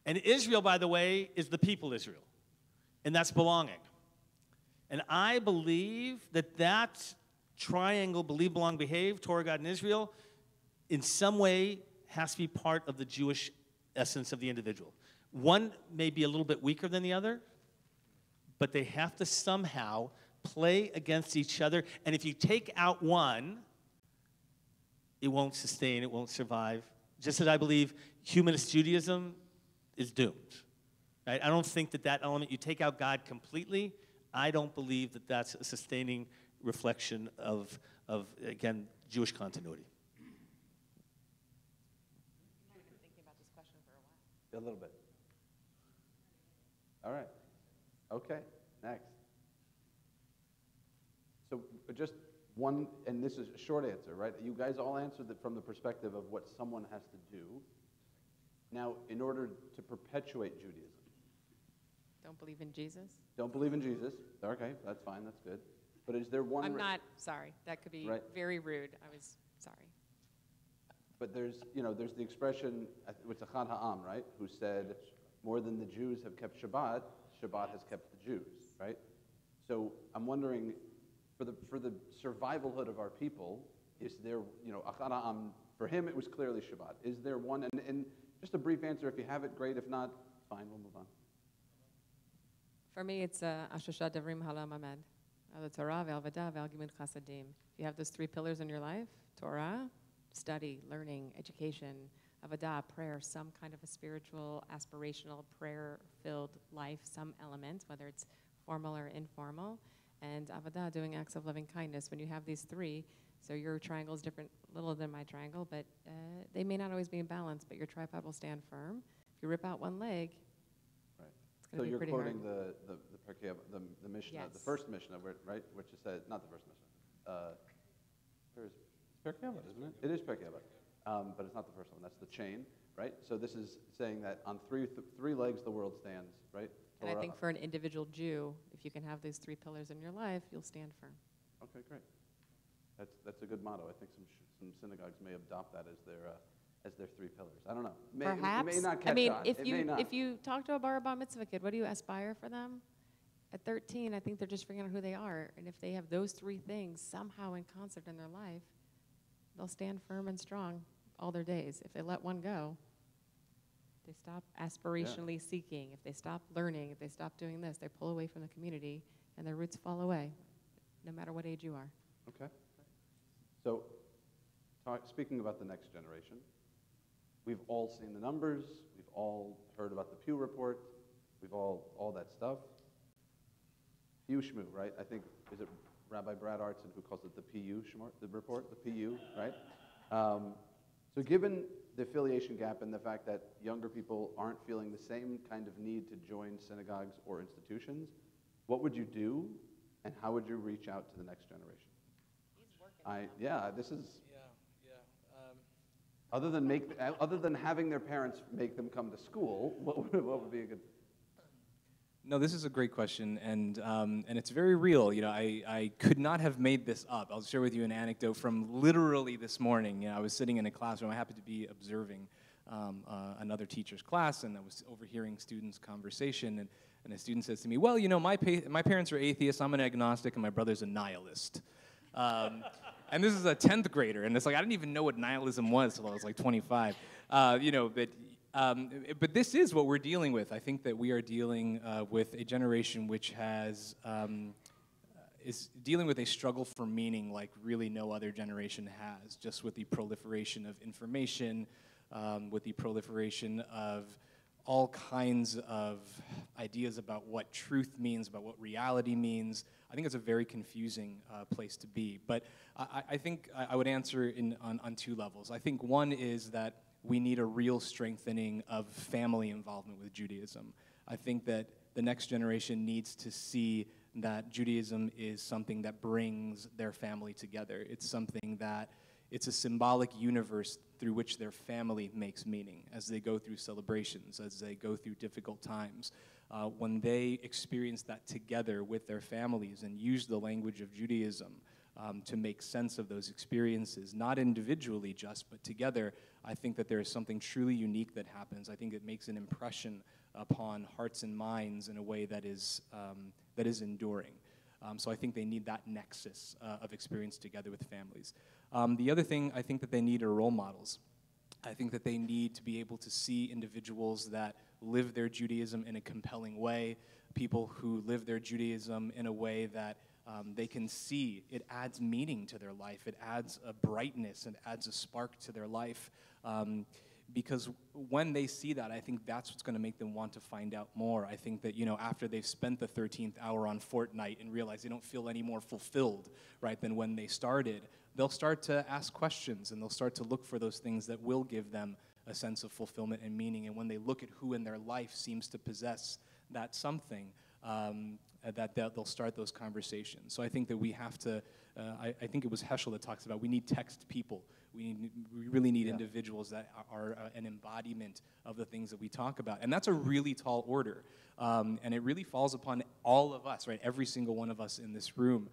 And Israel, by the way, is the people Israel. And that's belonging. And I believe that triangle, believe, belong, behave, Torah, God, and Israel, in some way has to be part of the Jewish essence of the individual. One may be a little bit weaker than the other, but they have to somehow play against each other. And if you take out one, it won't sustain, it won't survive. Just as I believe humanist Judaism is doomed. Right? I don't think that element, you take out God completely, I don't believe that that's a sustaining reflection of again, Jewish continuity. I've been thinking about this question for a while. A little bit. All right. Okay, next. So just one, and this is a short answer, right? You guys all answered it from the perspective of what someone has to do. Now, in order to perpetuate Judaism. Don't believe in Jesus? Don't believe in Jesus. Okay, that's fine, that's good. But is there one... I'm not, sorry, that could be very rude. I was sorry. But there's the expression, it's Echad Ha'am, right? Who said, more than the Jews have kept Shabbat, Shabbat has kept the Jews, right? So I'm wondering, for the survivalhood of our people, is there, Echad Ha'am, for him it was clearly Shabbat. Is there one, and just a brief answer, if you have it, great. If not, fine, we'll move on. For me, it's Ashosha Devrim Halam Ahmed. The Torah, Ve'al-Vadah, Ve'al-Gimud Chasadim. If you have those three pillars in your life, Torah, study, learning, education, Avodah, prayer, some kind of a spiritual, aspirational, prayer-filled life, some element, whether it's formal or informal, and Avodah, doing acts of loving kindness. When you have these three, so your triangle is different, little than my triangle, but they may not always be in balance, but your tripod will stand firm. If you rip out one leg, right. It's going to be pretty hard. So you're quoting the Mishnah, Yes. the first Mishnah, right? Which is said, not the first Mishnah. It's Pirkei Avot, isn't it? It is Pirkei Avot. But it's not the first one. That's the chain, right? So this is saying that on three legs the world stands, right? And I think for an individual Jew, if you can have these three pillars in your life, you'll stand firm. Okay, great. That's a good motto. I think some synagogues may adopt that as their three pillars. I don't know. Perhaps. It may not catch I mean, on. if you talk to a bar mitzvah kid, what do you aspire for them? At 13, I think they're just figuring out who they are. And if they have those three things somehow in concert in their life, they'll stand firm and strong all their days. If they let one go, if they stop aspirationally seeking, if they stop learning, if they stop doing this, they pull away from the community and their roots fall away, no matter what age you are. Okay. So speaking about the next generation, we've all seen the numbers, we've all heard about the Pew Report, we've all that stuff. Pew Shmoo, right? I think, is it Rabbi Brad Artson who calls it the PU report, the PU, right? So given the affiliation gap and the fact that younger people aren't feeling the same kind of need to join synagogues or institutions, what would you do and how would you reach out to the next generation? This is... Other than having their parents make them come to school, what would be a good... No, this is a great question, and it's very real. I could not have made this up. I'll share with you an anecdote from literally this morning. I was sitting in a classroom. I happened to be observing another teacher's class, and I was overhearing students' conversation, and a student says to me, well, my parents are atheists, I'm an agnostic, and my brother's a nihilist. And this is a 10th grader, and it's like, I didn't even know what nihilism was until I was like 25. But this is what we're dealing with. I think that we are dealing with a generation which is dealing with a struggle for meaning like really no other generation has, just with the proliferation of information, with the proliferation of all kinds of ideas about what truth means, about what reality means. I think it's a very confusing place to be. But I think I would answer on two levels. I think one is that we need a real strengthening of family involvement with Judaism. I think that the next generation needs to see that Judaism is something that brings their family together. It's something that, it's a symbolic universe through which their family makes meaning as they go through celebrations, as they go through difficult times. When they experience that together with their families and use the language of Judaism to make sense of those experiences, not individually just, but together, I think that there is something truly unique that happens. I think it makes an impression upon hearts and minds in a way that is enduring. So I think they need that nexus of experience together with families. The other thing I think that they need are role models. I think that they need to be able to see individuals that live their Judaism in a compelling way, people who live their Judaism in a way that they can see it adds meaning to their life, it adds a brightness, and adds a spark to their life. Because when they see that, I think that's what's going to make them want to find out more. I think that, after they've spent the 13th hour on Fortnite and realize they don't feel any more fulfilled, right, than when they started, they'll start to ask questions, and they'll start to look for those things that will give them a sense of fulfillment and meaning. And when they look at who in their life seems to possess that something, that they'll start those conversations. So I think that we have to, I think it was Heschel that talks about we need text people. We really need individuals that are an embodiment of the things that we talk about. And that's a really tall order. And it really falls upon all of us, right? Every single one of us in this room,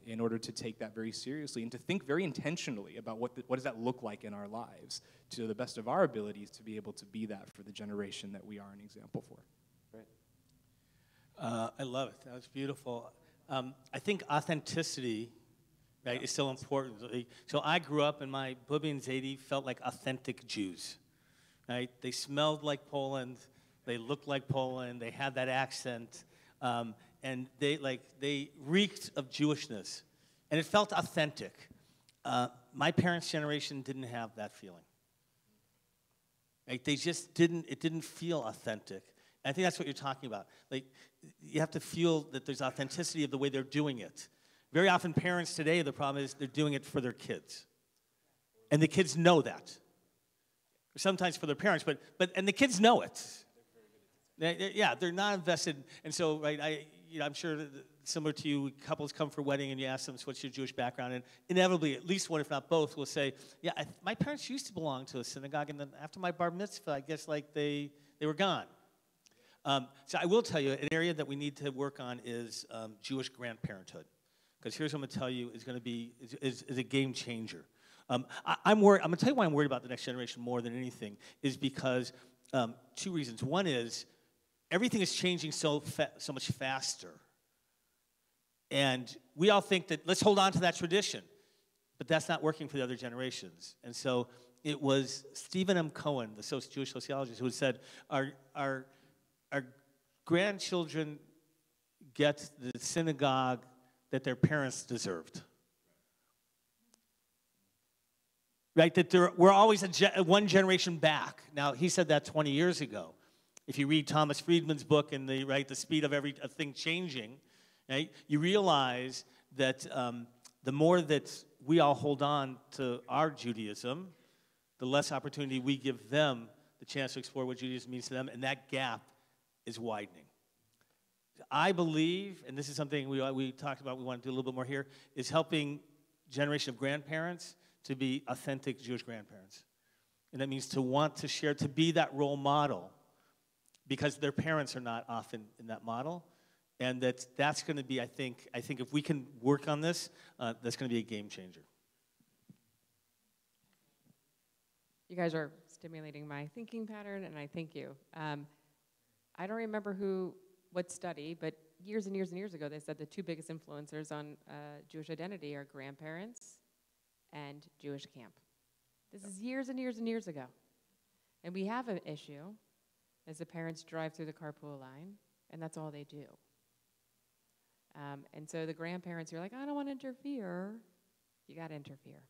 in order to take that very seriously and to think very intentionally about what does that look like in our lives, to the best of our abilities, to be able to be that for the generation that we are an example for. Great. I love it. That was beautiful. I think authenticity, right, is so important. So I grew up, and my Bubi and Zaidi felt like authentic Jews, right? They smelled like Poland, they looked like Poland, they had that accent, and they reeked of Jewishness, and it felt authentic. My parents' generation didn't have that feeling. Like they just didn't. It didn't feel authentic. And I think that's what you're talking about. Like you have to feel that there's authenticity of the way they're doing it. Very often parents today, the problem is they're doing it for their kids. And the kids know that. Sometimes for their parents, but the kids know it. They're not invested. And so, right, I'm sure that similar to you, couples come for a wedding and you ask them, so what's your Jewish background? And inevitably, at least one, if not both, will say, yeah, my parents used to belong to a synagogue, and then after my bar mitzvah, I guess like they were gone. So I will tell you, an area that we need to work on is Jewish grandparenthood. Because here's what I'm going to tell you is going to be is a game changer. I'm worried. I'm going to tell you why I'm worried about the next generation more than anything is because two reasons. One is everything is changing so much faster, and we all think that let's hold on to that tradition, but that's not working for the other generations. And so it was Stephen M. Cohen, the Jewish sociologist, who said our grandchildren get the synagogue that their parents deserved. Right, that we're always one generation back. Now, he said that 20 years ago. If you read Thomas Friedman's book and the speed of everything changing, right, you realize that the more that we all hold on to our Judaism, the less opportunity we give them the chance to explore what Judaism means to them, and that gap is widening. I believe, and this is something we talked about, we want to do a little bit more here, is helping generation of grandparents to be authentic Jewish grandparents. And that means to want to share, to be that role model, because their parents are not often in that model. And that's going to be, I think if we can work on this, that's going to be a game changer. You guys are stimulating my thinking pattern, and I thank you. I don't remember what study, but years and years and years ago, they said the two biggest influencers on Jewish identity are grandparents and Jewish camp. This is years and years and years ago. And we have an issue as the parents drive through the carpool line, and that's all they do. And so the grandparents are like, I don't want to interfere. You got to interfere.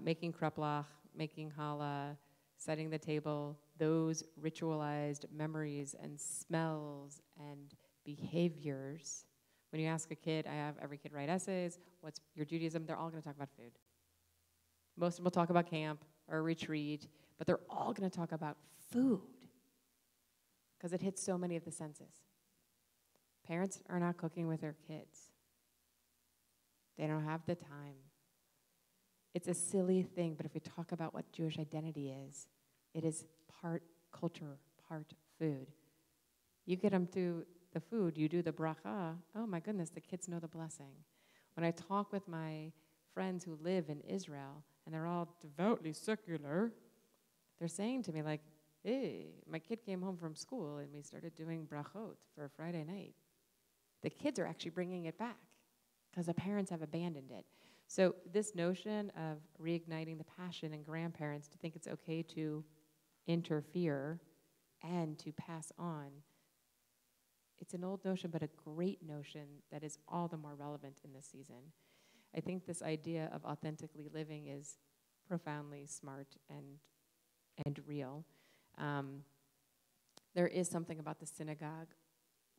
Making kreplach, making challah, setting the table, those ritualized memories and smells and behaviors. When you ask a kid, I have every kid write essays, what's your Judaism? They're all going to talk about food. Most of them will talk about camp or retreat, but they're all going to talk about food because it hits so many of the senses. Parents are not cooking with their kids. They don't have the time. It's a silly thing, but if we talk about what Jewish identity is, it is part culture, part food. You get them through the food, you do the bracha, oh my goodness, the kids know the blessing. When I talk with my friends who live in Israel, and they're all devoutly secular, they're saying to me like, hey, my kid came home from school and we started doing brachot for Friday night. The kids are actually bringing it back because the parents have abandoned it. So this notion of reigniting the passion in grandparents to think it's okay to interfere and to pass on, it's an old notion, but a great notion that is all the more relevant in this season. I think this idea of authentically living is profoundly smart and real. There is something about the synagogue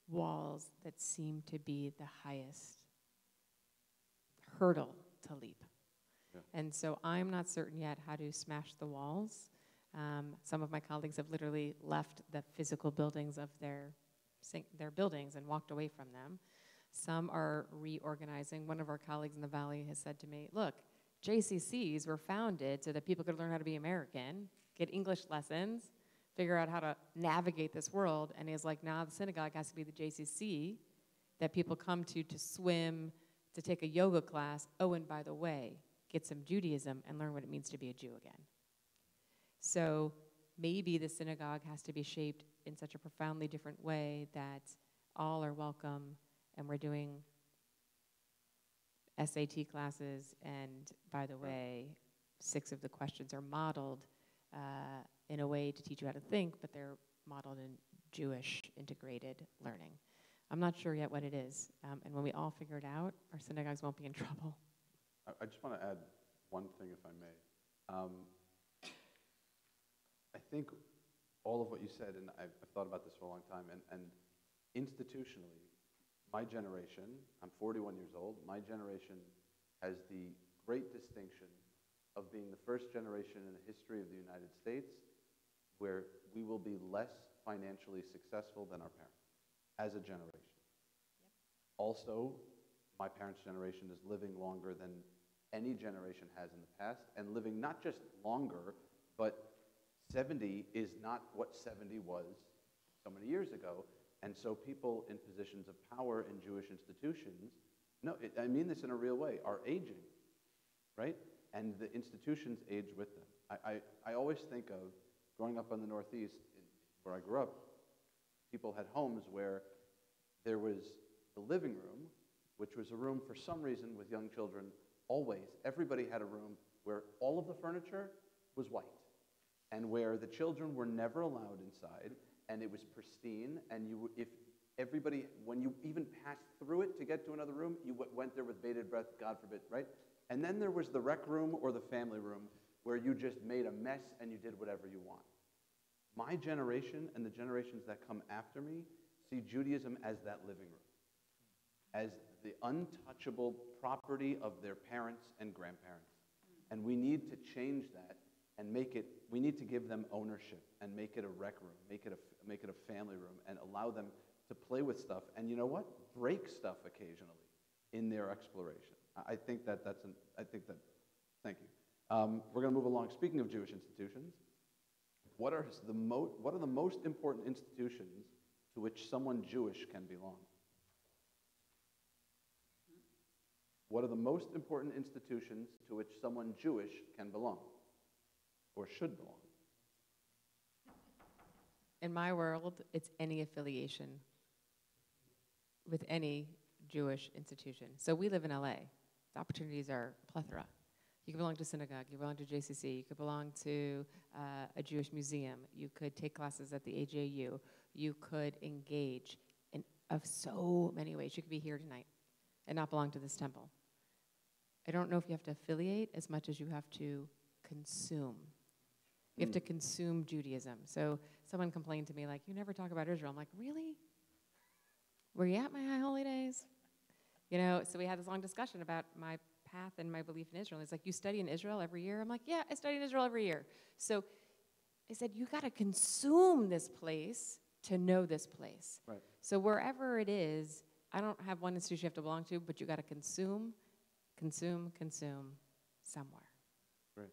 walls that seem to be the highest hurdle to leap. Yeah. And so I'm not certain yet how to smash the walls. Some of my colleagues have literally left the physical buildings of their buildings and walked away from them. Some are reorganizing. One of our colleagues in the Valley has said to me, look, JCCs were founded so that people could learn how to be American, get English lessons, figure out how to navigate this world. And he's like, nah, the synagogue has to be the JCC that people come to swim, to take a yoga class. Oh, and by the way, get some Judaism and learn what it means to be a Jew again. So maybe the synagogue has to be shaped in such a profoundly different way that all are welcome, and we're doing SAT classes, and by the way, 6 of the questions are modeled in a way to teach you how to think, but they're modeled in Jewish integrated learning. I'm not sure yet what it is, and when we all figure it out, our synagogues won't be in trouble. I just want to add one thing, if I may. I think all of what you said, and I've thought about this for a long time, and institutionally, my generation, I'm 41 years old, my generation has the great distinction of being the first generation in the history of the United States where we will be less financially successful than our parents as a generation. Yep. Also, my parents' generation is living longer than any generation has in the past, and living not just longer, but 70 is not what 70 was so many years ago. And so people in positions of power in Jewish institutions, I mean this in a real way, are aging, right? And the institutions age with them. I always think of growing up in the Northeast, where I grew up, people had homes where there was the living room, which was a room for some reason with young children, always. Everybody had a room where all of the furniture was white, and where the children were never allowed inside, and it was pristine, and when you even passed through it to get to another room, you went there with bated breath, God forbid, right? And then there was the rec room or the family room where you just made a mess and you did whatever you want. My generation and the generations that come after me see Judaism as that living room, as the untouchable property of their parents and grandparents. And we need to change that and we need to give them ownership and make it a rec room, make it a family room, and allow them to play with stuff. And you know what? Break stuff occasionally in their exploration. Thank you. We're going to move along. Speaking of Jewish institutions, what are the most important institutions to which someone Jewish can belong? What are the most important institutions to which someone Jewish can belong or should belong? In my world, it's any affiliation with any Jewish institution. So we live in LA. The opportunities are plethora. You could belong to synagogue, you belong to JCC, you could belong to a Jewish museum, you could take classes at the AJU, you could engage in of so many ways. You could be here tonight and not belong to this temple. I don't know if you have to affiliate as much as you have to consume. You have to consume Judaism. So someone complained to me, like, you never talk about Israel. I'm like, really? Were you at my high holy days? You know, so we had this long discussion about my path and my belief in Israel. He's like, you study in Israel every year? I'm like, yeah, I study in Israel every year. So I said, you got to consume this place to know this place. Right. So wherever it is, I don't have one institution you have to belong to, but you got to consume somewhere. Right.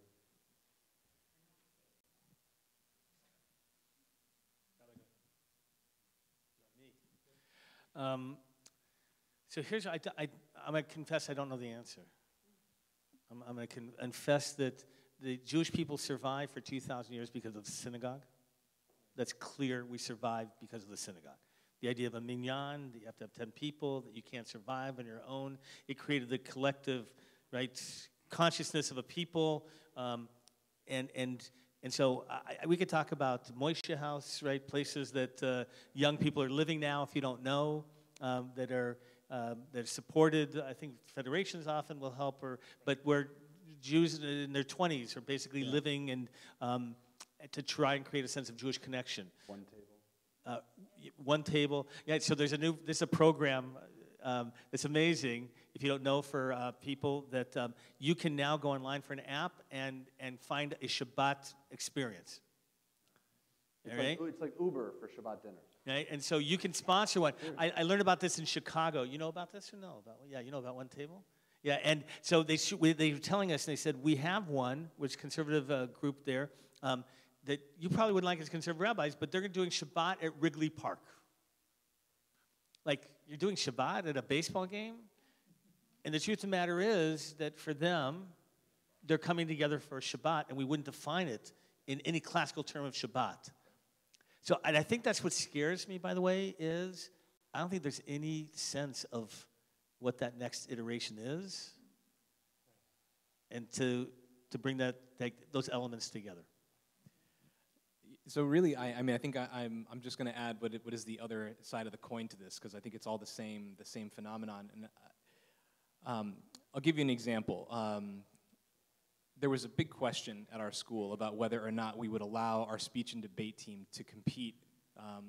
So here's, I'm going to confess I don't know the answer. I'm going to confess that the Jewish people survived for 2,000 years because of the synagogue. That's clear. We survived because of the synagogue. The idea of a minyan, that you have to have 10 people, that you can't survive on your own. It created the collective, right, consciousness of a people. And so we could talk about Moishe House, right, places that young people are living now, if you don't know, that are supported. I think federations often will help, but where Jews in their 20s are basically living and to try and create a sense of Jewish connection. One table. One table. Yeah, so there's a program that's amazing, if you don't know, for people that you can now go online for an app and find a Shabbat experience. It's like Uber for Shabbat dinners. Right? And so you can sponsor one. I learned about this in Chicago. You know about this or no? Yeah, you know about One Table? Yeah, and so they were telling us, and they said, we have one, which conservative group there, that you probably wouldn't like as conservative rabbis, but they're doing Shabbat at Wrigley Park. Like, you're doing Shabbat at a baseball game? And the truth of the matter is that for them, they're coming together for Shabbat, and we wouldn't define it in any classical term of Shabbat. So, and I think that's what scares me, by the way, is I don't think there's any sense of what that next iteration is, and to bring those elements together. So really, I mean, I think I'm just going to add what is the other side of the coin to this, because I think it's all the same phenomenon. And I'll give you an example. There was a big question at our school about whether or not we would allow our speech and debate team to compete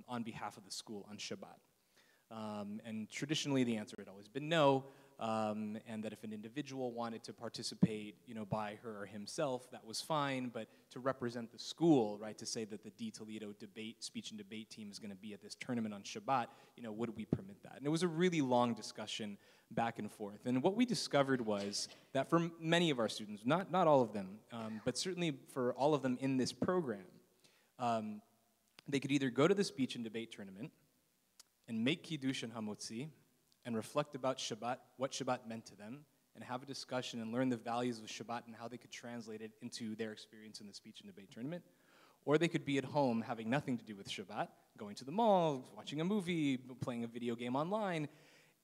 on behalf of the school on Shabbat. And traditionally, the answer had always been no, and that if an individual wanted to participate, by her or himself, that was fine. But to represent the school, right, to say that the D Toledo speech and debate team is going to be at this tournament on Shabbat, would we permit that? And it was a really long discussion back and forth. And what we discovered was that for many of our students, not all of them, but certainly for all of them in this program, they could either go to the speech and debate tournament and make Kiddush and Hamotzi, and reflect about Shabbat, what Shabbat meant to them, and have a discussion and learn the values of Shabbat and how they could translate it into their experience in the speech and debate tournament. Or they could be at home having nothing to do with Shabbat, going to the mall, watching a movie, playing a video game online.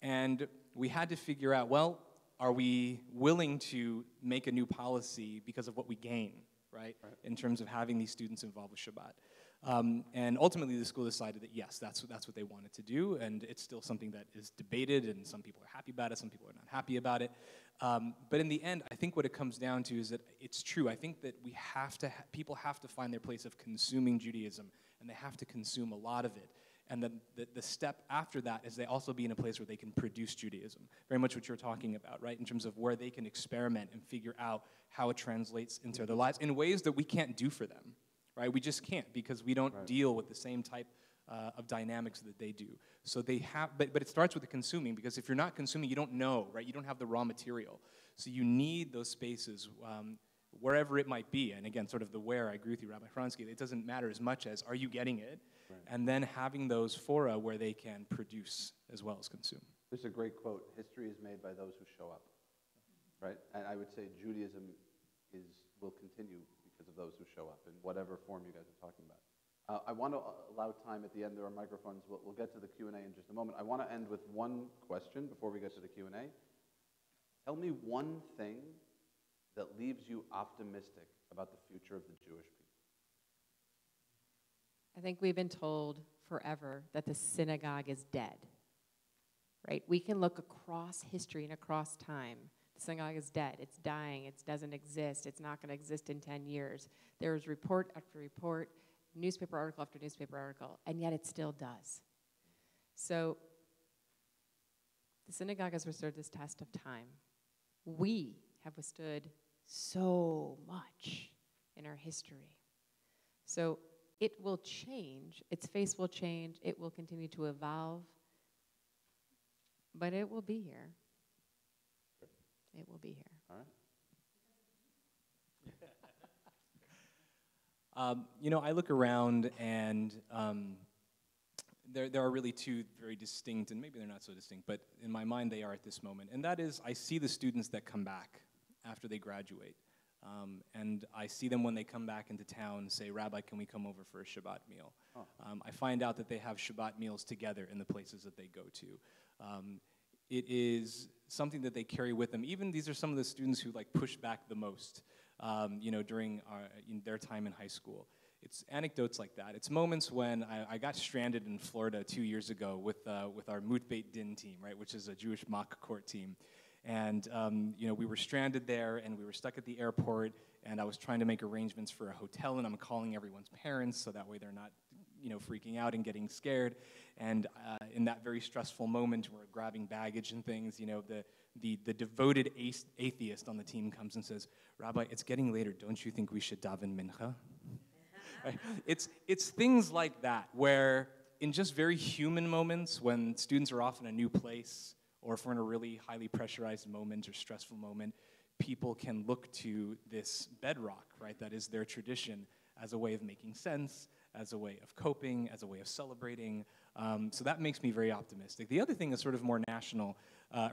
And we had to figure out, well, are we willing to make a new policy because of what we gain, right? In terms of having these students involved with Shabbat. And ultimately, the school decided that, yes, that's what they wanted to do, and it's still something that is debated, and some people are happy about it, some people are not happy about it. But in the end, I think what it comes down to is that it's true. I think that people have to find their place of consuming Judaism, and they have to consume a lot of it. And then the step after that is they also be in a place where they can produce Judaism, very much what you're talking about, right, in terms of where they can experiment and figure out how it translates into their lives in ways that we can't do for them. Right, we just can't, because we don't deal with the same type of dynamics that they do. So they have, but it starts with the consuming, because if you're not consuming, you don't know, right? You don't have the raw material. So you need those spaces wherever it might be. And again, sort of the where, I agree with you, Rabbi Hronsky, it doesn't matter as much as are you getting it? Right. And then having those fora where they can produce as well as consume. There's a great quote, history is made by those who show up, right? And I would say Judaism will continue because of those who show up in whatever form you guys are talking about. I want to allow time at the end. There are microphones. We'll get to the Q&A in just a moment. I want to end with one question before we get to the Q&A. Tell me one thing that leaves you optimistic about the future of the Jewish people. I think we've been told forever that the synagogue is dead, right? We can look across history and across time. The synagogue is dead. It's dying. It doesn't exist. It's not going to exist in 10 years. There's report after report, newspaper article after newspaper article, and yet it still does. So the synagogue has withstood this test of time. We have withstood so much in our history. So it will change. Its face will change. It will continue to evolve. But it will be here. It will be here. All right. I look around and there are really two very distinct, and maybe they're not so distinct, but in my mind they are at this moment. And that is, I see the students that come back after they graduate. And I see them when they come back into town say, Rabbi, can we come over for a Shabbat meal? Oh. I find out that they have Shabbat meals together in the places that they go to. It is something that they carry with them. Even these are some of the students who push back the most, during their time in high school. It's anecdotes like that. It's moments when I got stranded in Florida 2 years ago with our Mut Beit Din team, right, which is a Jewish mock court team. And, we were stranded there, and we were stuck at the airport, and I was trying to make arrangements for a hotel, and I'm calling everyone's parents so that way they're not, freaking out and getting scared. And in that very stressful moment, we're grabbing baggage and things, the devoted atheist on the team comes and says, Rabbi, it's getting later. Don't you think we should daven mincha? Right? It's things like that where in just very human moments when students are off in a new place, or if we're in a really highly pressurized moment or stressful moment, people can look to this bedrock, right, that is their tradition as a way of making sense, as a way of coping, as a way of celebrating. So that makes me very optimistic. The other thing is sort of more national,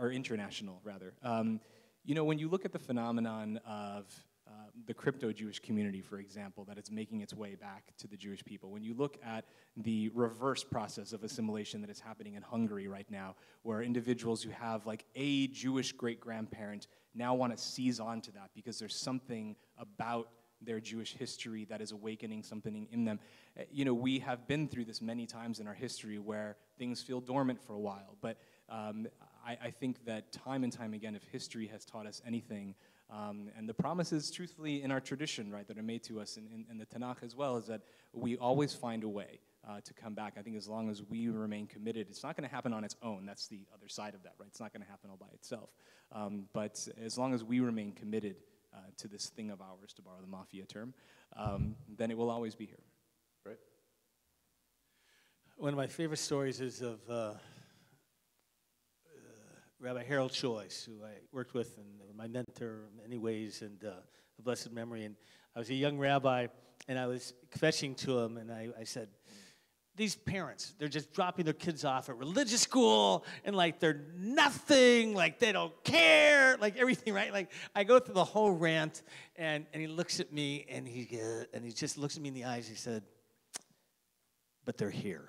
or international, rather. When you look at the phenomenon of the crypto-Jewish community, for example, that it's making its way back to the Jewish people. When you look at the reverse process of assimilation that is happening in Hungary right now, where individuals who have a Jewish great-grandparent now want to seize onto that because there's something about their Jewish history that is awakening something in them. We have been through this many times in our history where things feel dormant for a while, but I think that time and time again, if history has taught us anything, and the promises, truthfully, in our tradition, right, that are made to us in the Tanakh as well, is that we always find a way to come back. I think as long as we remain committed, it's not going to happen on its own. That's the other side of that, right? It's not going to happen all by itself. But as long as we remain committed to this thing of ours, to borrow the mafia term, then it will always be here. Great. One of my favorite stories is of Rabbi Harold Choice, who I worked with and my mentor in many ways, and a blessed memory. And I was a young rabbi, and I was fetching to him, and I said, these parents, they're just dropping their kids off at religious school, and they're nothing, they don't care, everything, right? I go through the whole rant, and he looks at me, and he just looks at me in the eyes. He said, but they're here.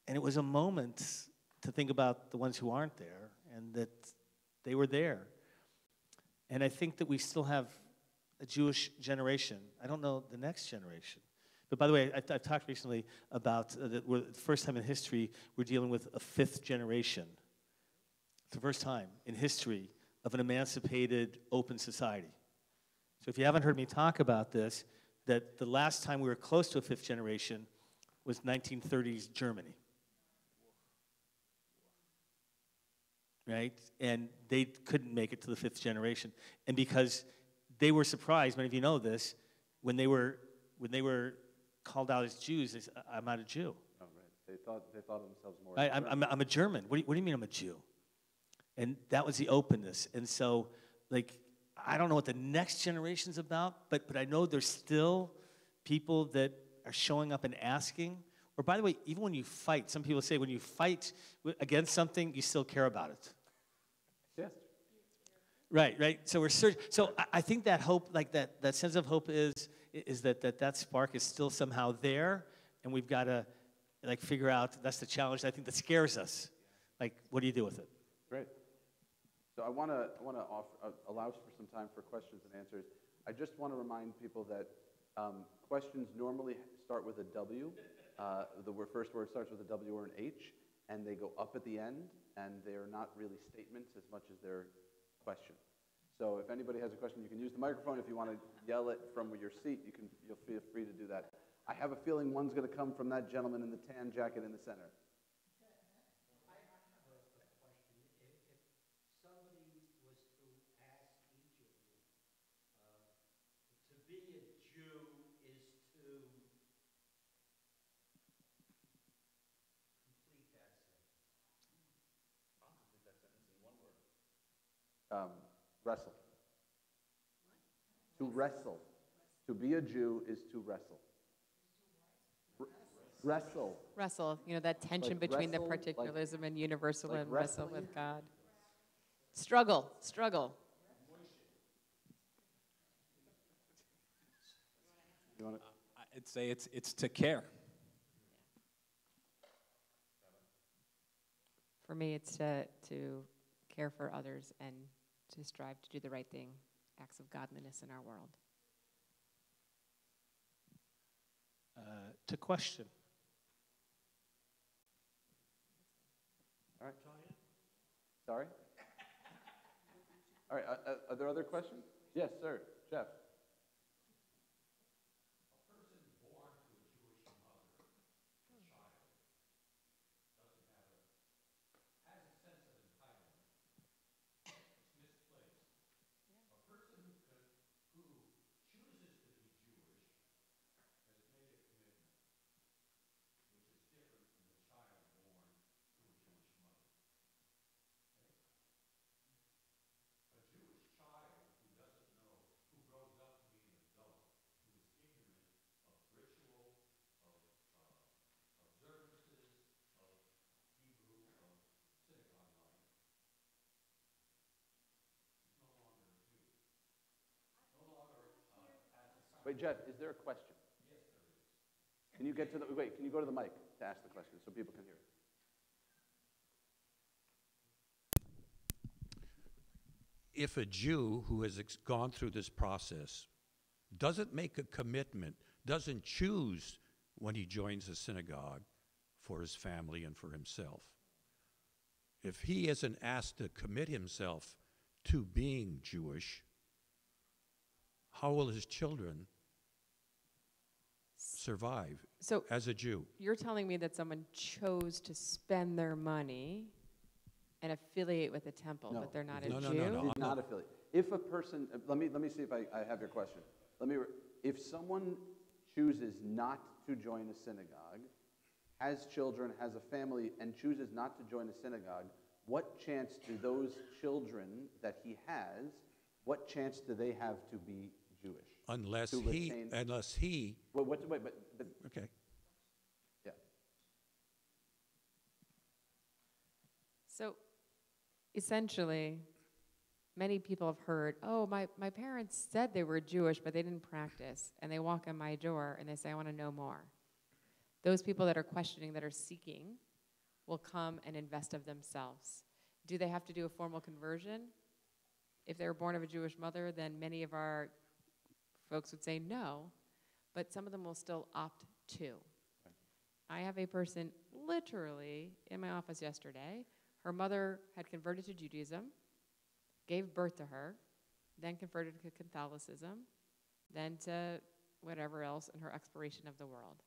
And it was a moment to think about the ones who aren't there and that they were there. And I think that we still have a Jewish generation. I don't know the next generation. But by the way, I've talked recently about that we're the first time in history we're dealing with a fifth generation. It's the first time in history of an emancipated, open society. So if you haven't heard me talk about this, that the last time we were close to a fifth generation was 1930s Germany. Right? And they couldn't make it to the fifth generation. And because they were surprised, many of you know this, when they were called out as Jews, they said, I'm not a Jew. Oh, right. They thought of themselves more. I'm a German. What do you mean I'm a Jew? And that was the openness. And so, I don't know what the next generation's about, but I know there's still people that are showing up and asking. Or by the way, even when you fight, some people say when you fight against something, you still care about it. Yes. Right. So we're searching. So I think that hope, that sense of hope is that spark is still somehow there, and we've got to figure out. That's the challenge I think that scares us. What do you do with it? So I want to allow for some time for questions and answers. I just want to remind people that questions normally start with a W. The first word starts with a W or an H, and they go up at the end, and they're not really statements as much as they're questions. So if anybody has a question, you can use the microphone. If you want to yell it from your seat, you'll feel free to do that. I have a feeling one's going to come from that gentleman in the tan jacket in the center. Wrestle. To wrestle. To be a Jew is to wrestle. Wrestle. Wrestle, that tension Like between the wrestle, particularism and universalism, like wrestle wrestling? with God. Struggle. You want to? I'd say it's to care. For me, it's to care for others and to strive to do the right thing, acts of godliness in our world. To question. All right. Sorry? All right, are there other questions? Yes, sir. Jeff. Wait, Jeff, is there a question? Yes, there is. Can you go to the mic to ask the question so people can hear it? If a Jew who has gone through this process doesn't make a commitment, doesn't choose when he joins a synagogue for his family and for himself, if he isn't asked to commit himself to being Jewish, how will his children survive as a Jew? You're telling me that someone chose to spend their money and affiliate with a temple, No. but they're not a No, Jew? no, no, no. Did not affiliate. If a person, let me see if I have your question. If someone chooses not to join a synagogue, has children, has a family, and chooses not to join a synagogue, what chance do those children that he has, what chance do they have to be Jewish? Unless To he, retain- Wait, but okay. yeah. So essentially, many people have heard, oh, my parents said they were Jewish, but they didn't practice. And they walk in my door and they say, I want to know more. Those people that are questioning, that are seeking, will come and invest of themselves. Do they have to do a formal conversion? If they were born of a Jewish mother, then many of our folks would say no, but some of them will still opt to. I have a person literally in my office yesterday. Her mother had converted to Judaism, gave birth to her, then converted to Catholicism, then to whatever else in her exploration of the world.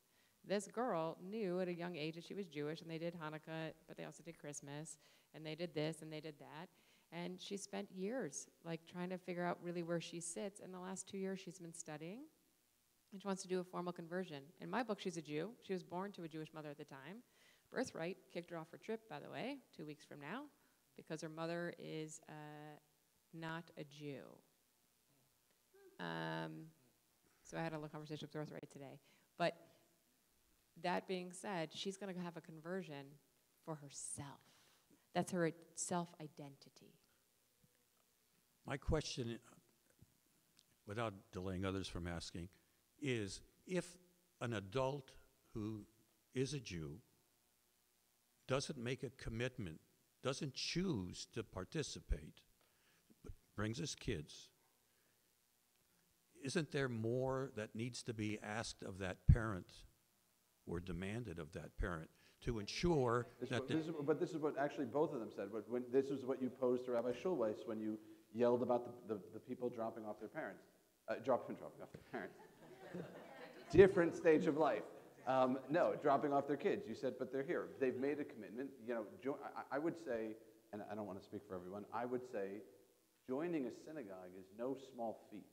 This girl knew at a young age that she was Jewish, and they did Hanukkah, but they also did Christmas, and they did this, and they did that. And she spent years trying to figure out really where she sits. In the last 2 years, she's been studying, and she wants to do a formal conversion. In my book, she's a Jew. She was born to a Jewish mother at the time. Birthright kicked her off her trip, by the way, 2 weeks from now, because her mother is not a Jew. So I had a little conversation with Birthright today. But that being said, she's going to have a conversion for herself. That's her self-identity. My question, without delaying others from asking, is if an adult who is a Jew doesn't make a commitment, doesn't choose to participate, brings his kids, isn't there more that needs to be asked of that parent or demanded of that parent to ensure that But this is what actually both of them said. This is what you posed to Rabbi Schulweis when you yelled about the people dropping off their parents. Dropping off their parents. Different stage of life. No, dropping off their kids. You said, but they're here. They've made a commitment. I would say, and I don't want to speak for everyone, I would say joining a synagogue is no small feat.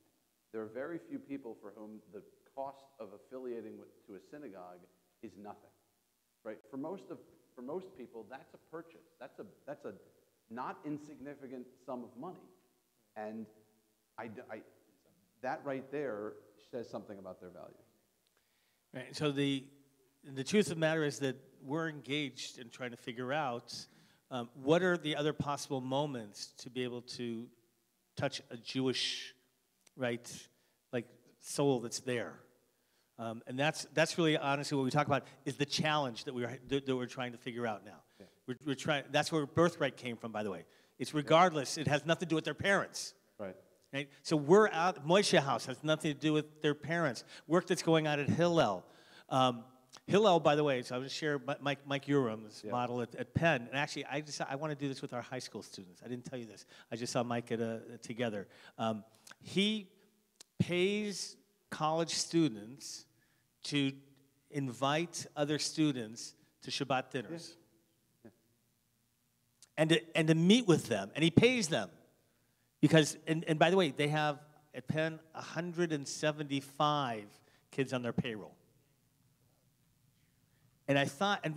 There are very few people for whom the cost of affiliating to a synagogue is nothing, right? For most people, that's a purchase. That's a not insignificant sum of money, and that right there says something about their values. Right. So the truth of the matter is that we're engaged in trying to figure out what are the other possible moments to be able to touch a Jewish, right, like soul that's there. And that's really honestly what we talk about is the challenge that we're trying to figure out now. Yeah. We're trying. That's where birthright came from, by the way. It's regardless. It has nothing to do with their parents. Right. Right? So we're out. Moshe House has nothing to do with their parents. Work that's going on at Hillel. Hillel, by the way, so I was share Mike Urum's model at Penn. And actually, I want to do this with our high school students. I didn't tell you this. I just saw Mike together. He pays college students to invite other students to Shabbat dinners. Yeah. Yeah. And to meet with them. And he pays them. Because, and by the way, they have, at Penn, 175 kids on their payroll. And I thought, and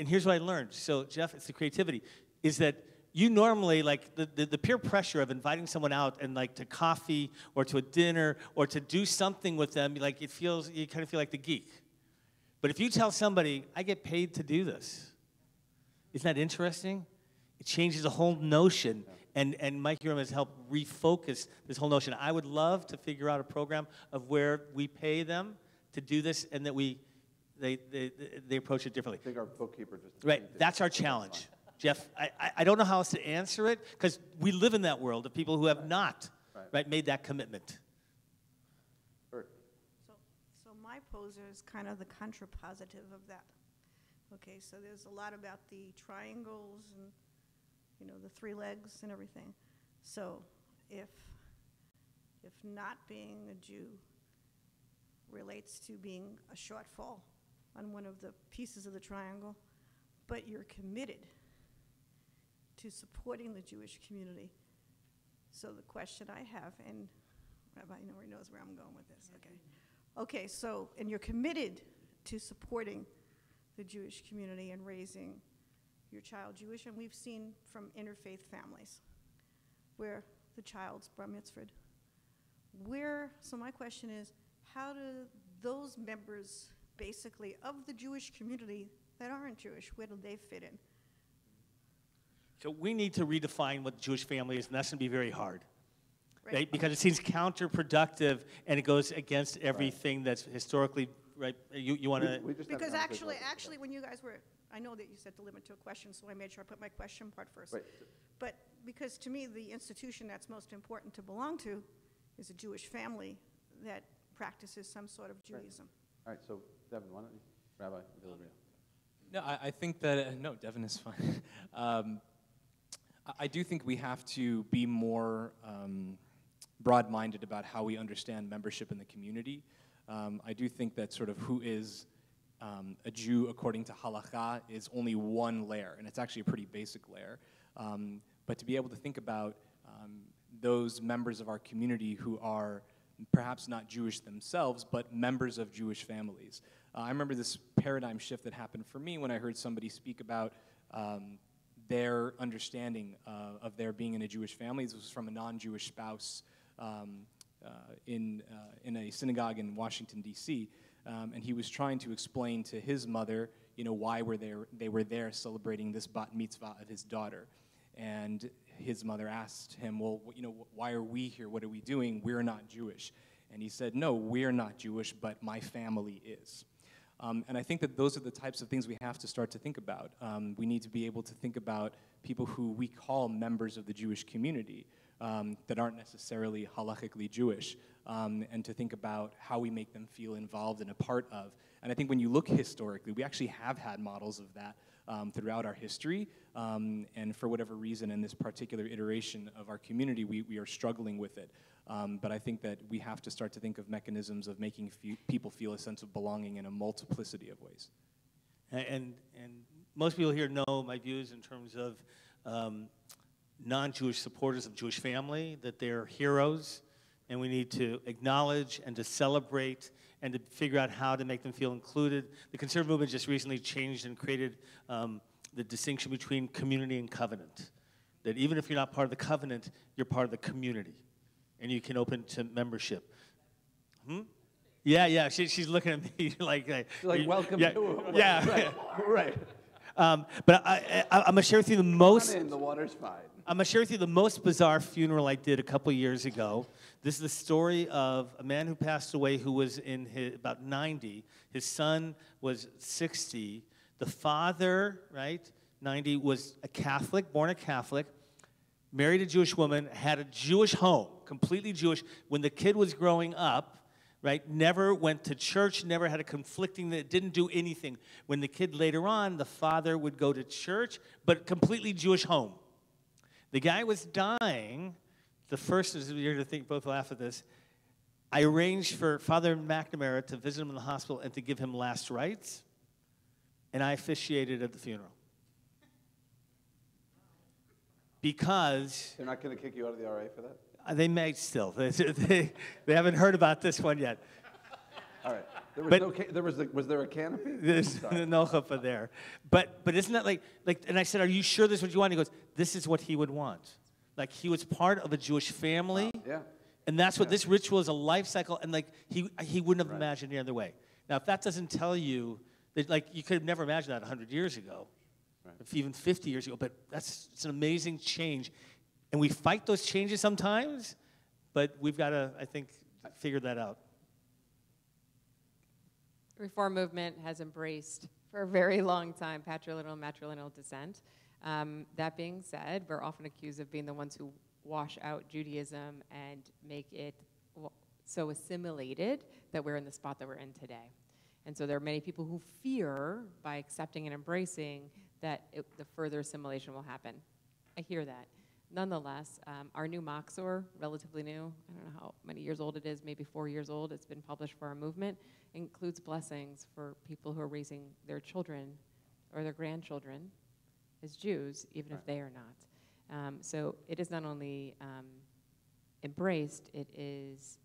here's what I learned. So, Jeff, it's the creativity, is that you normally, like, the peer pressure of inviting someone out and, like, to coffee or to a dinner or to do something with them, like, you kind of feel like the geek. But if you tell somebody, I get paid to do this, isn't that interesting? It changes the whole notion. Yeah. And Mike Urim has helped refocus this whole notion. I would love to figure out a program of where we pay them to do this and that they approach it differently. I think our bookkeeper just... Right, that's our challenge. Jeff, I don't know how else to answer it because we live in that world of people who have not made that commitment. So my poser is kind of the contrapositive of that. Okay, so there's a lot about the triangles and the three legs and everything. So if not being a Jew relates to being a shortfall on one of the pieces of the triangle, but you're committed to supporting the Jewish community. So the question I have, and Rabbi knows where I'm going with this, okay. Okay, so, and you're committed to supporting the Jewish community and raising your child Jewish, and we've seen from interfaith families where the child's bar mitzvahed. So my question is, how do those members, basically, of the Jewish community that aren't Jewish, where do they fit in? So we need to redefine what the Jewish family is, and that's going to be very hard, right? Because it seems counterproductive, and it goes against everything that's historically, right? You want to... Because actually, when you guys were... I know that you said to limit to a question, so I made sure I put my question part first. Right. But because to me, the institution that's most important to belong to is a Jewish family that practices some sort of Judaism. All right, so Devin, why don't you, Rabbi Villireal? No, I think that, no, Devin is fine. I do think we have to be more broad-minded about how we understand membership in the community. I do think that sort of who is a Jew according to halakha is only one layer, and it's actually a pretty basic layer. But to be able to think about those members of our community who are perhaps not Jewish themselves, but members of Jewish families. I remember this paradigm shift that happened for me when I heard somebody speak about their understanding of their being in a Jewish family. This was from a non-Jewish spouse in a synagogue in Washington, D.C., and he was trying to explain to his mother, why they were there celebrating this bat mitzvah of his daughter. And his mother asked him, well, why are we here? What are we doing? We're not Jewish. And he said, no, we're not Jewish, but my family is. And I think that those are the types of things we have to start to think about. We need to be able to think about people who we call members of the Jewish community, that aren't necessarily halakhically Jewish, and to think about how we make them feel involved and a part of. And I think when you look historically, we actually have had models of that throughout our history, and for whatever reason in this particular iteration of our community, we are struggling with it. But I think that we have to start to think of mechanisms of making people feel a sense of belonging in a multiplicity of ways. And most people here know my views in terms of non-Jewish supporters of Jewish family, that they're heroes, and we need to acknowledge and to celebrate and to figure out how to make them feel included. The conservative movement just recently changed and created the distinction between community and covenant. That even if you're not part of the covenant, you're part of the community, and you can open to membership. Yeah, she's looking at me like welcome to it. Yeah. Right. But I'm going to share with you the most... Come on in, the water's fine. I'm going to share with you the most bizarre funeral I did a couple years ago. This is the story of a man who passed away who was in about 90. His son was 60. The father, right, 90, was a Catholic, born a Catholic, married a Jewish woman, had a Jewish home, completely Jewish. When the kid was growing up, right, never went to church, never had a conflicting, didn't do anything. When the kid later on, the father would go to church, but completely Jewish home. The guy was dying. The first, you're going to think both laugh at this, I arranged for Father McNamara to visit him in the hospital and to give him last rites, and I officiated at the funeral. Because... They're not going to kick you out of the RA for that? They may still. They haven't heard about this one yet. All right. Was there a canopy? There's no chuppah there. But isn't that like, and I said, are you sure this is what you want? He goes, this is what he would want. Like, he was part of a Jewish family. Yeah. And that's what this ritual is, a life cycle. And like, he wouldn't have imagined any other way. Now, if that doesn't tell you, that, like, you could have never imagined that 100 years ago. Right. If even 50 years ago. But it's an amazing change. And we fight those changes sometimes, but we've got to, I think, figure that out. The Reform movement has embraced for a very long time patrilineal and matrilineal descent. That being said, we're often accused of being the ones who wash out Judaism and make it so assimilated that we're in the spot that we're in today. And so there are many people who fear, by accepting and embracing, that the further assimilation will happen. I hear that. Nonetheless, our new Moxor, relatively new, I don't know how many years old it is, maybe 4 years old, it's been published for our movement, includes blessings for people who are raising their children or their grandchildren as Jews, even if they are not. So it is not only embraced, it is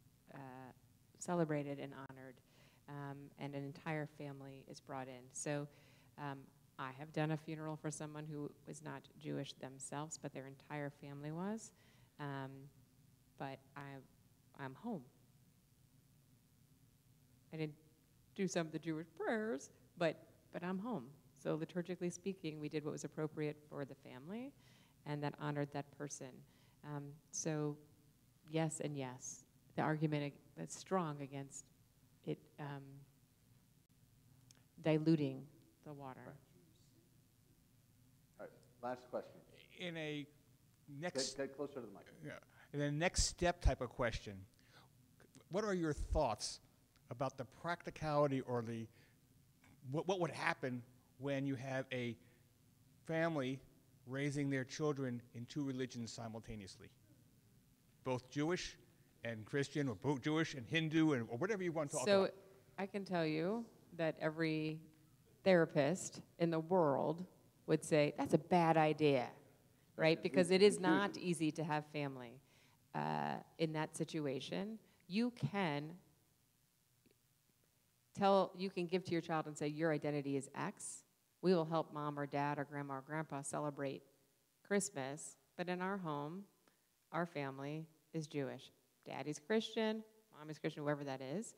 celebrated and honored, and an entire family is brought in. So I have done a funeral for someone who was not Jewish themselves, but their entire family was. But I'm home. I didn't do some of the Jewish prayers, but I'm home. So liturgically speaking, we did what was appropriate for the family, and that honored that person. So yes and yes. The argument that's strong against it diluting the water. Right. Last question. In a next... Get closer to the mic. Yeah. In a next step type of question, what are your thoughts about the practicality or what would happen when you have a family raising their children in two religions simultaneously? Both Jewish and Christian, or both Jewish and Hindu, or whatever you want to talk about. So I can tell you that every therapist in the world would say, that's a bad idea, right? Because it is not easy to have family in that situation. You can give to your child and say, your identity is X. We will help mom or dad or grandma or grandpa celebrate Christmas, but in our home, our family is Jewish. Daddy's Christian, mom is Christian, whoever that is.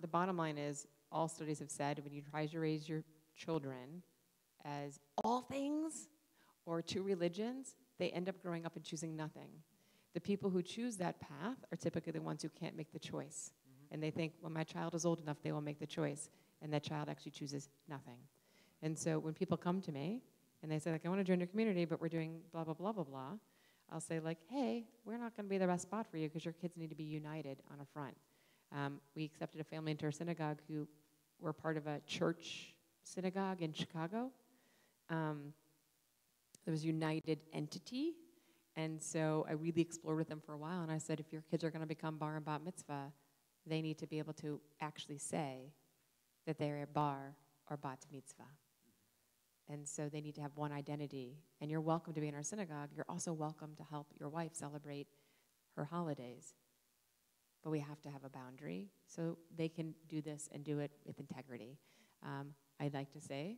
The bottom line is, all studies have said, when you try to raise your children as all things or two religions, they end up growing up and choosing nothing. The people who choose that path are typically the ones who can't make the choice. And they think, when my child is old enough, they will make the choice. And that child actually chooses nothing. And so when people come to me and they say, like, I want to join your community, but we're doing blah, blah, blah, blah, blah, I'll say like, hey, we're not going to be the best spot for you because your kids need to be united on a front. We accepted a family into our synagogue who were part of a church synagogue in Chicago. There was a united entity. And so I really explored with them for a while, and I said, if your kids are going to become bar and bat mitzvah, they need to be able to actually say that they're a bar or bat mitzvah. And so they need to have one identity. And you're welcome to be in our synagogue. You're also welcome to help your wife celebrate her holidays. But we have to have a boundary so they can do this and do it with integrity. I'd like to say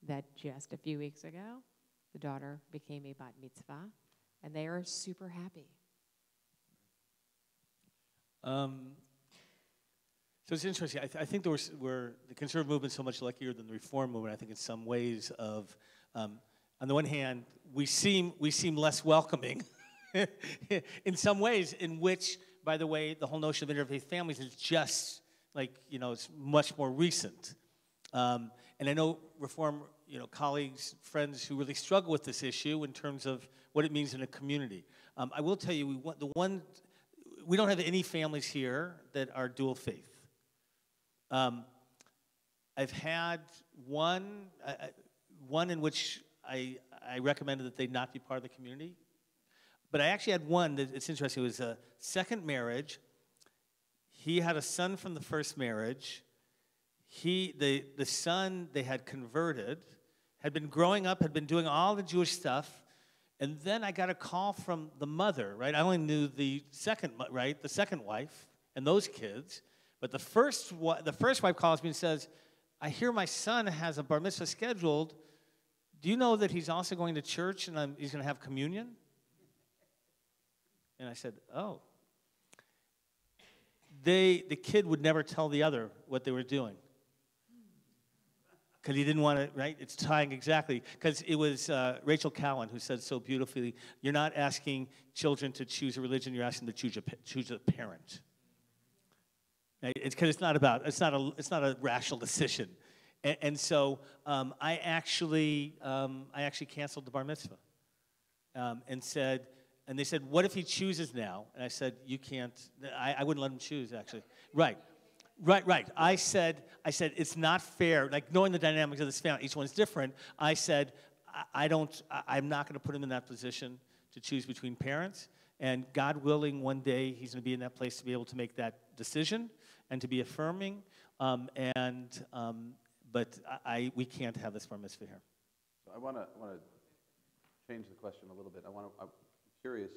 that just a few weeks ago, the daughter became a bat mitzvah, and they are super happy. So it's interesting. I think we're the conservative movement so much luckier than the reform movement. I think in some ways of, on the one hand, we seem less welcoming. In some ways, in which, by the way, the whole notion of interfaith families is just like, it's much more recent. And I know reform, colleagues, friends who really struggle with this issue in terms of what it means in a community. I will tell you, we don't have any families here that are dual faith. I've had one in which I recommended that they not be part of the community. But I actually had one that it's interesting. It was a second marriage. He had a son from the first marriage. The son they had converted, had been growing up, had been doing all the Jewish stuff, and then I got a call from the mother, right? I only knew the second wife and those kids, but the first wife calls me and says, I hear my son has a bar mitzvah scheduled. Do you know that he's also going to church and he's going to have communion? And I said, oh. The kid would never tell the other what they were doing. Because he didn't want to, right? It's tying exactly. Because it was Rachel Cowan who said so beautifully, you're not asking children to choose a religion, you're asking them to choose a parent. Right? It's because it's not a rational decision. And so I actually canceled the bar mitzvah. And they said, what if he chooses now? And I said, you can't, I wouldn't let him choose, actually. Right. I said, it's not fair. Like, knowing the dynamics of this family, each one's different. I said, I'm not going to put him in that position to choose between parents. And God willing, one day he's going to be in that place to be able to make that decision and to be affirming. But we can't have this bar mitzvah here. So I want to change the question a little bit. I'm curious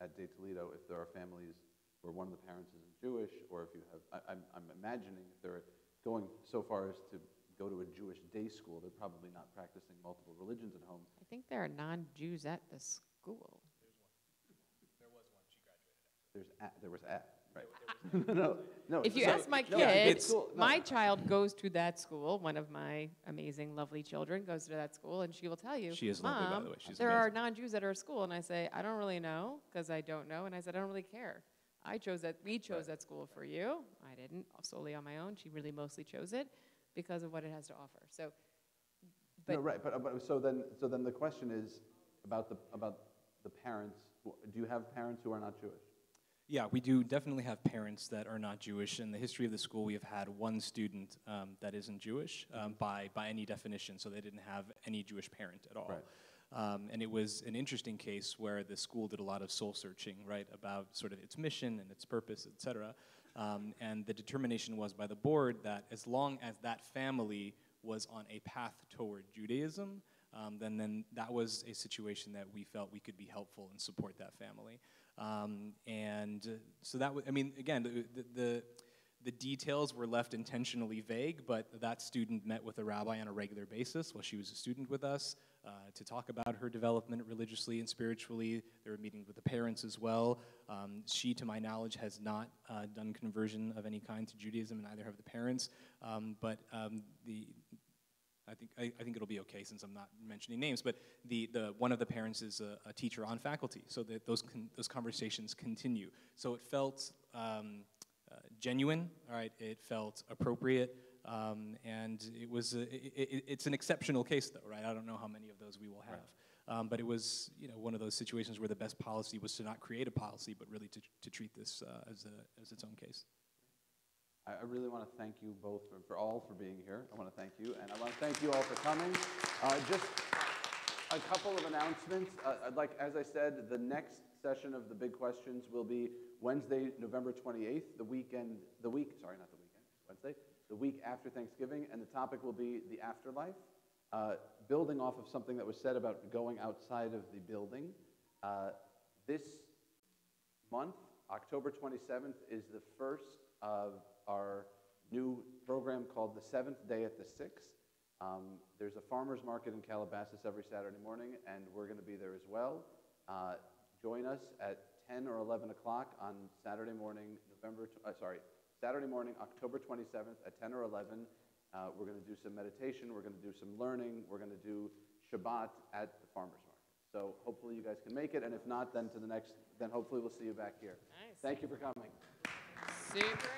at De Toledo if there are families where one of the parents isn't Jewish, or if you have, I'm imagining if they're going so far as to go to a Jewish day school, they're probably not practicing multiple religions at home. I think there are non-Jews at the school. There was one. She graduated. There was right. No. If you ask my kids, my child goes to that school. One of my amazing, lovely children goes to that school, and she will tell you, she is Mom, lovely, by the way. She's there amazing. are non-Jews at our school. And I say, I don't really know, because I don't know. And I said, I don't really care. We chose that school for you. I didn't, solely on my own. She really mostly chose it because of what it has to offer. So, but no, right. But so then the question is about the parents. Do you have parents who are not Jewish? Yeah, we do definitely have parents that are not Jewish. In the history of the school, we have had one student that isn't Jewish by any definition, so they didn't have any Jewish parent at all. Right. And it was an interesting case where the school did a lot of soul searching, right, about sort of its mission and its purpose, et cetera. And the determination was by the board that as long as that family was on a path toward Judaism, then that was a situation that we felt we could be helpful and support that family. And so that was, I mean, again, the details were left intentionally vague, but that student met with a rabbi on a regular basis while she was a student with us to talk about her development religiously and spiritually. They were meeting with the parents as well. She, to my knowledge, has not done conversion of any kind to Judaism, and neither have the parents. But I think it'll be okay since I'm not mentioning names. But one of the parents is a teacher on faculty, so that those conversations continue. So it felt genuine, all right. It felt appropriate, and it's an exceptional case, though, right? I don't know how many of those we will have. But it was, one of those situations where the best policy was to not create a policy, but really to treat this as its own case. I really want to thank you both for being here. I want to thank you, and I want to thank you all for coming. Just a couple of announcements. As I said, the next session of the big questions will be Wednesday, November 28th, the week after Thanksgiving, and the topic will be the afterlife. Building off of something that was said about going outside of the building, this month, October 27th, is the first of our new program called The Seventh Day at the Six. There's a farmer's market in Calabasas every Saturday morning, and we're going to be there as well. Join us at 10 or 11 o'clock on Saturday morning, October 27th at 10 or 11. We're going to do some meditation, we're going to do some learning, we're going to do Shabbat at the farmer's market. So hopefully you guys can make it, and if not, then hopefully we'll see you back here. Nice. Thank you for coming. Super